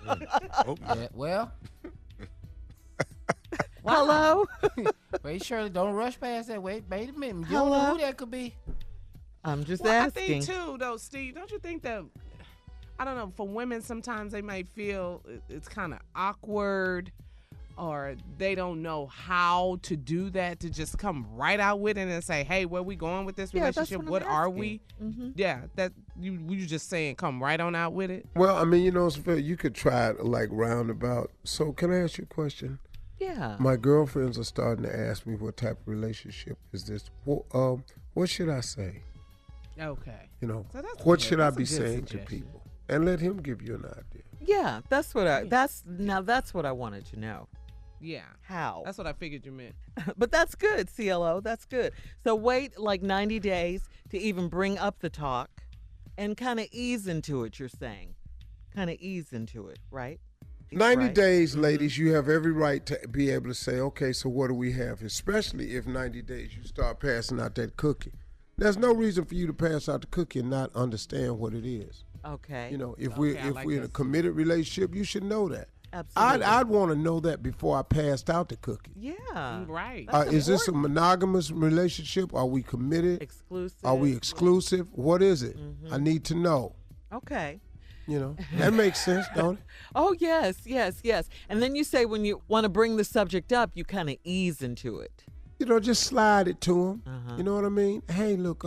Yeah, well. Hello? Wait, Shirley, don't rush past that. Wait a minute. You Hello? don't know who that could be. I'm just I asking. think, too, though, Steve, don't you think that, I don't know, for women, sometimes they might feel it's kind of awkward or they don't know how to do that, to just come right out with it and say, hey, where we going with this relationship? That's what I'm are asking. we? Mm-hmm. Yeah, that you just saying come right on out with it? Well, you could try it like roundabout. So can I ask you a question? Yeah. My girlfriends are starting to ask me what type of relationship is this. What should I say? Okay. So that's what good. should I That's a be good saying suggestion. to people? And let him give you an idea. Yeah, that's what I wanted to know. Yeah. How? That's what I figured you meant. But that's good, CLO. That's good. So wait like 90 days to even bring up the talk and kind of ease into it, you're saying. Kind of ease into it, right? 90 Right. days, ladies, you have every right to be able to say, okay, so what do we have? Especially if 90 days you start passing out that cookie. There's no reason for you to pass out the cookie and not understand what it is. Okay. If we're in a committed relationship, you should know that. Absolutely. I'd want to know that before I passed out the cookie. Yeah. Right. Is this a monogamous relationship? Are we committed? Exclusive? Are we exclusive? What is it? I need to know. Okay. That makes sense, don't it? Oh, yes. And then you say when you want to bring the subject up, you kind of ease into it. Just slide it to him. Uh-huh. You know what I mean? Hey, look,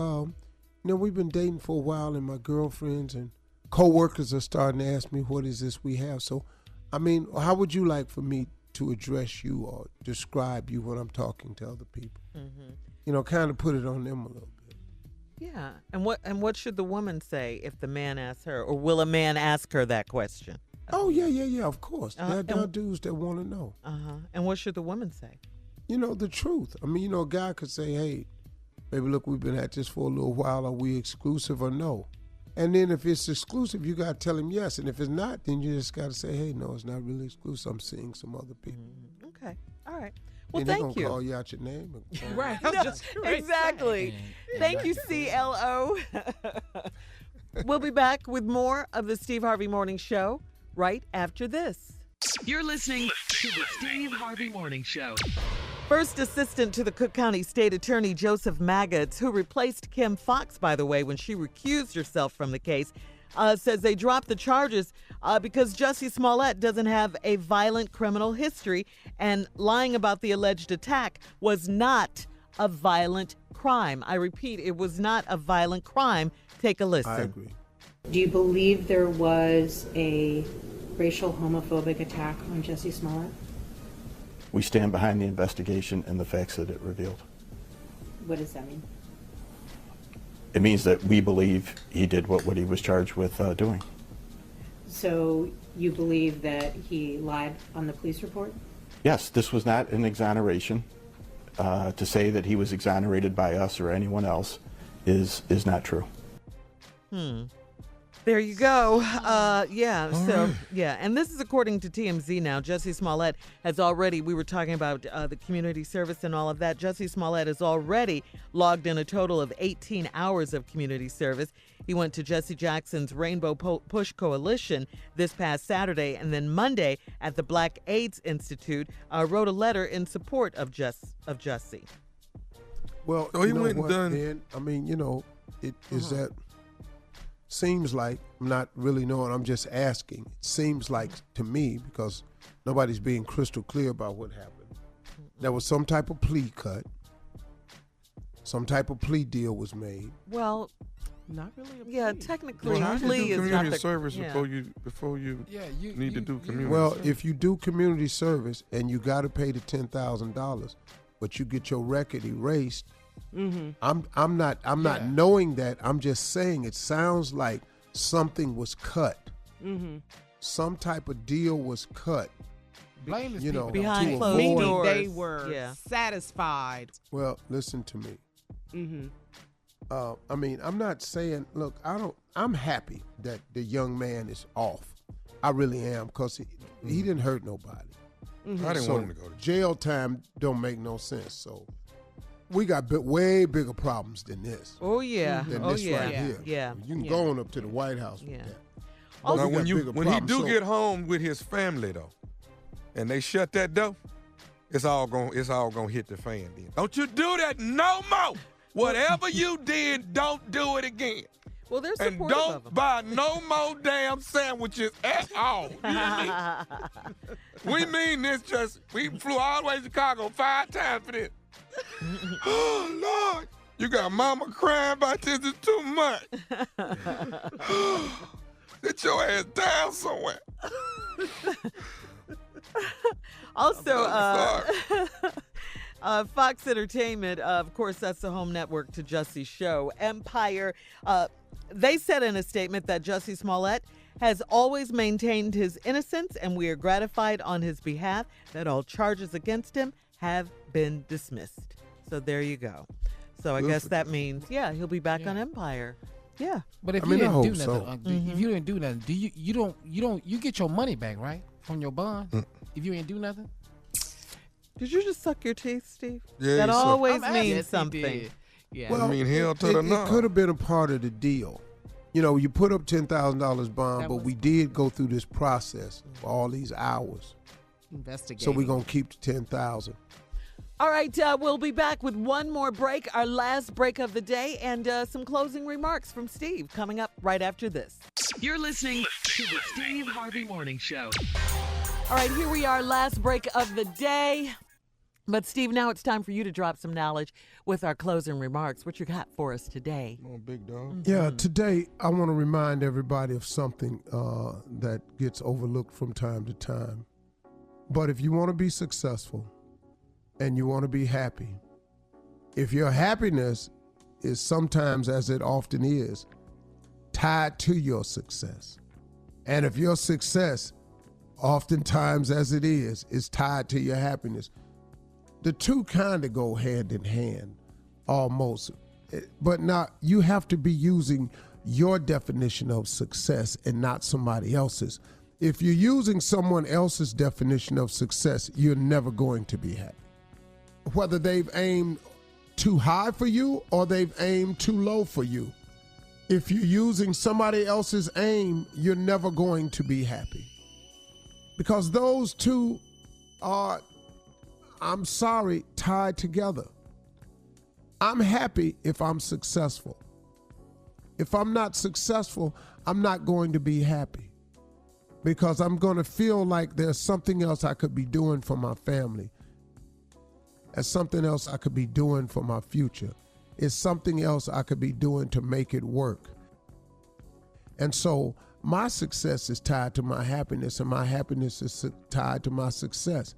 we've been dating for a while, and my girlfriends and coworkers are starting to ask me, what is this we have? So, how would you like for me to address you or describe you when I'm talking to other people? Mm-hmm. Kind of put it on them a little bit. Yeah. And what should the woman say if the man asks her? Or will a man ask her that question? Oh, yeah, of course. Uh-huh. There are dudes that want to know. Uh-huh. And what should the woman say? The truth. A guy could say, hey, baby, look, we've been at this for a little while. Are we exclusive or no? And then if it's exclusive, you got to tell him yes. And if it's not, then you just got to say, hey, no, it's not really exclusive. I'm seeing some other people. Okay. All right. Well, and thank they're you. going to call you out your name. Right. Exactly. Thank you, CLO. We'll be back with more of the Steve Harvey Morning Show right after this. You're listening to the Steve Harvey Morning Show. First assistant to the Cook County State Attorney Joseph Maggots, who replaced Kim Fox, by the way, when she recused herself from the case, says they dropped the charges because Jussie Smollett doesn't have a violent criminal history, and lying about the alleged attack was not a violent crime. I repeat, it was not a violent crime. Take a listen. I agree. Do you believe there was a racial homophobic attack on Jussie Smollett? We stand behind the investigation and the facts that it revealed. What does that mean? It means that we believe he did what he was charged with doing. So you believe that he lied on the police report? Yes, this was not an exoneration. To say that he was exonerated by us or anyone else is not true. There you go. And this is according to TMZ now. Jussie Smollett has already, we were talking about the community service and all of that. Jussie Smollett has already logged in a total of 18 hours of community service. He went to Jesse Jackson's Rainbow Push Coalition this past Saturday, and then Monday at the Black AIDS Institute wrote a letter in support of Jussie. Well, so he went and done. Dan, I mean, it is that. Seems like, I'm not really knowing, I'm just asking. It seems like to me, because nobody's being crystal clear about what happened, there was some type of plea cut, some type of plea deal was made. Well, not really a plea. Yeah, technically, how plea do you do is community not the, service yeah. before you need to do community Well, service? if you do community service and you got to pay the $10,000, but you get your record erased, I'm not knowing that. I'm just saying it sounds like something was cut. Some type of deal was cut. Blame is behind to closed avoid. doors. They were satisfied. Well, listen to me. I mean, I'm not saying. Look, I'm happy that the young man is off. I really am, because he didn't hurt nobody. I didn't want him to go to jail time. Don't make no sense. So. We got way bigger problems than this. Oh, yeah. Than Oh, this yeah. right here. Yeah. You can go on up to the White House with that. Now, We got bigger when he problems. do get home with his family though, and they shut that door, it's all gonna hit the fan. Then don't you do that no more. Whatever you did, don't do it again. Well, they're and supportive of him. don't buy no more damn sandwiches at all. You hear me? We mean this. We flew all the way to Chicago 5 times for this. Oh, Lord. You got mama crying about this. It's too much. Sit your ass down somewhere. Also, Fox Entertainment, of course, that's the home network to Jussie's show, Empire. They said in a statement that Jussie Smollett has always maintained his innocence, and we are gratified on his behalf that all charges against him have been dismissed. So there you go. So I guess that means, he'll be back on Empire. Yeah. But if you didn't do nothing, if you didn't do nothing, you get your money back, right, from your bond? If you ain't do nothing. Did you just suck your teeth, Steve? Yeah, that always Yes, means he something. did. Yeah. Well, I mean, hell to the no. It could have been a part of the deal. You put up $10,000 bond, but we did go through this process for all these hours. Investigating. So we're going to keep the $10,000. All right, we'll be back with one more break, our last break of the day, and some closing remarks from Steve coming up right after this. You're listening to the Steve Harvey Morning Show. All right, here we are, last break of the day. But, Steve, now it's time for you to drop some knowledge with our closing remarks. What you got for us today? Oh, big dog. Yeah, today I want to remind everybody of something that gets overlooked from time to time. But if you want to be successful and you want to be happy, if your happiness is sometimes, as it often is, tied to your success, and if your success, oftentimes as it is tied to your happiness, the two kind of go hand in hand almost. But now you have to be using your definition of success and not somebody else's. If you're using someone else's definition of success, you're never going to be happy. Whether they've aimed too high for you or they've aimed too low for you. If you're using somebody else's aim, you're never going to be happy. Because those two are, I'm sorry, tied together. I'm happy if I'm successful. If I'm not successful, I'm not going to be happy because I'm going to feel like there's something else I could be doing for my family. There's something else I could be doing for my future. It's something else I could be doing to make it work. And so my success is tied to my happiness, and my happiness is tied to my success.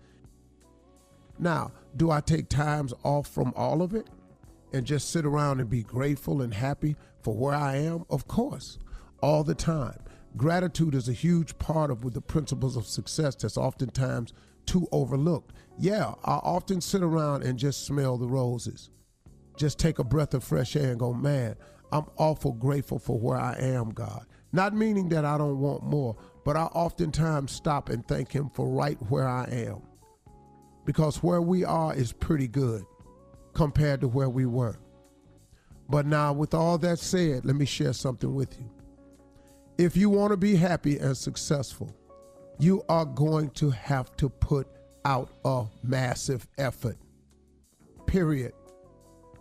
Now, do I take times off from all of it and just sit around and be grateful and happy for where I am? Of course, all the time. Gratitude is a huge part of the principles of success that's oftentimes too overlooked. Yeah, I often sit around and just smell the roses. Just take a breath of fresh air and go, man, I'm awful grateful for where I am, God. Not meaning that I don't want more, but I oftentimes stop and thank him for right where I am. Because where we are is pretty good compared to where we were. But now, with all that said, let me share something with you. If you want to be happy and successful, you are going to have to put out a massive effort. Period.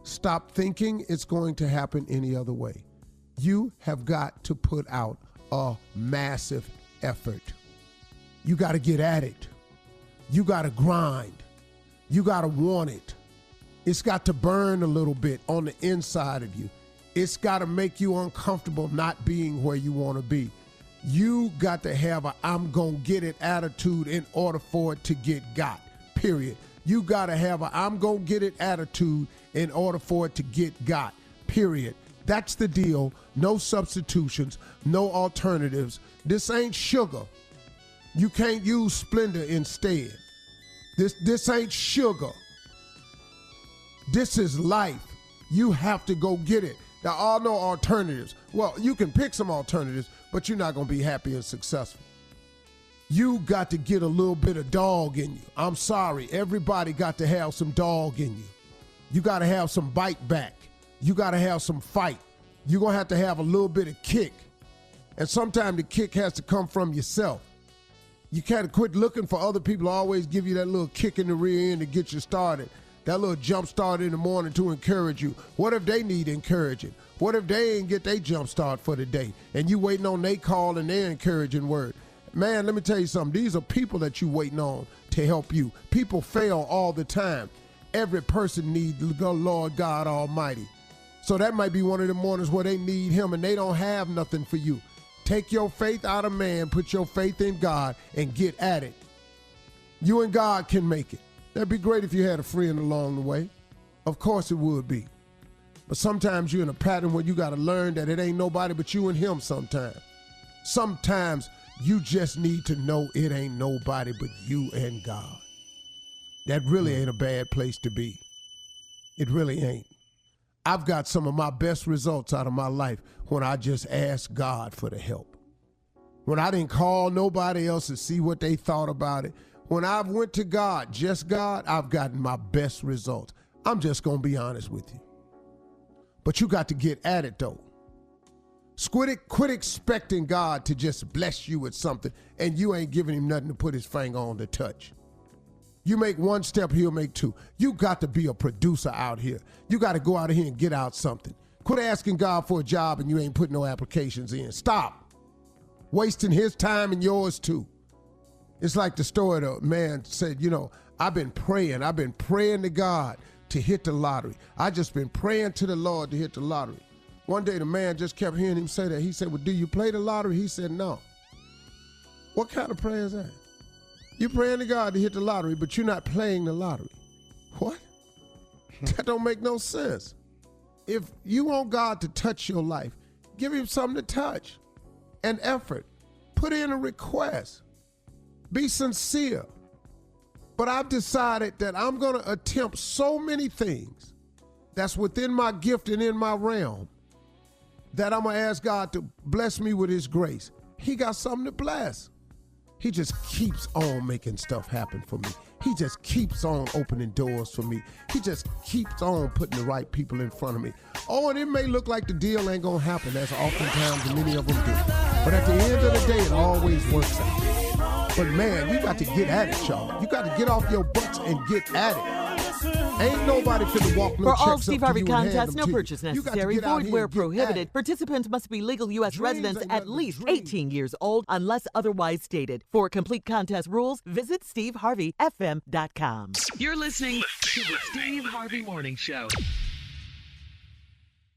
Stop thinking it's going to happen any other way. You have got to put out a massive effort. You got to get at it. You got to grind. You got to want it. It's got to burn a little bit on the inside of you. It's got to make you uncomfortable not being where you want to be. You got to have a I'm going to get it attitude in order for it to get got, period. You got to have a I'm going to get it attitude in order for it to get got, period. That's the deal. No substitutions, no alternatives. This ain't sugar. You can't use Splenda instead. This ain't sugar. This is life. You have to go get it. There are no alternatives. Well, you can pick some alternatives, but you're not going to be happy and successful. You got to get a little bit of dog in you. I'm sorry. Everybody got to have some dog in you. You got to have some bite back. You got to have some fight. You're going to have a little bit of kick. And sometimes the kick has to come from yourself. You can't quit looking for other people to always give you that little kick in the rear end to get you started. That little jump start in the morning to encourage you. What if they need encouraging? What if they ain't get their jump start for the day and you waiting on their call and their encouraging word? Man, let me tell you something. These are people that you waiting on to help you. People fail all the time. Every person needs the Lord God Almighty. So that might be one of the mornings where they need him and they don't have nothing for you. Take your faith out of man, put your faith in God, and get at it. You and God can make it. That'd be great if you had a friend along the way. Of course it would be. But sometimes you're in a pattern where you got to learn that it ain't nobody but you and him sometimes. Sometimes you just need to know it ain't nobody but you and God. That really ain't a bad place to be. It really ain't. I've got some of my best results out of my life when I just asked God for the help. When I didn't call nobody else to see what they thought about it. When I went to God, just God, I've gotten my best results. I'm just going to be honest with you. But you got to get at it, though. Quit expecting God to just bless you with something and you ain't giving him nothing to put his finger on to touch. You make one step, he'll make two. You got to be a producer out here. You got to go out of here and get out something. Quit asking God for a job and you ain't putting no applications in. Stop. Wasting his time and yours too. It's like the story the man said, I've been praying to God to hit the lottery. I just been praying to the Lord to hit the lottery. One day the man just kept hearing him say that. He said, well, do you play the lottery? He said, no. What kind of prayer is that? You're praying to God to hit the lottery, but you're not playing the lottery. What? That don't make no sense. If you want God to touch your life, give him something to touch. An effort. Put in a request. Be sincere. But I've decided that I'm going to attempt so many things that's within my gift and in my realm that I'm going to ask God to bless me with his grace. He got something to bless. He just keeps on making stuff happen for me. He just keeps on opening doors for me. He just keeps on putting the right people in front of me. Oh, and it may look like the deal ain't going to happen, as oftentimes many of them do. But at the end of the day, it always works out. But man, you got to get at it, y'all. You got to get off your butts and get at it. Ain't nobody finna walk no For all checks Steve up to Harvey you and hand contests, them no to you. purchase You got to necessary, get out void here where and get prohibited. at Participants must be legal U.S. Dreams residents ain't at nothing but least dreams. 18 years old, unless otherwise stated. For complete contest rules, visit SteveHarveyFM.com. You're listening to the Steve Harvey Morning Show.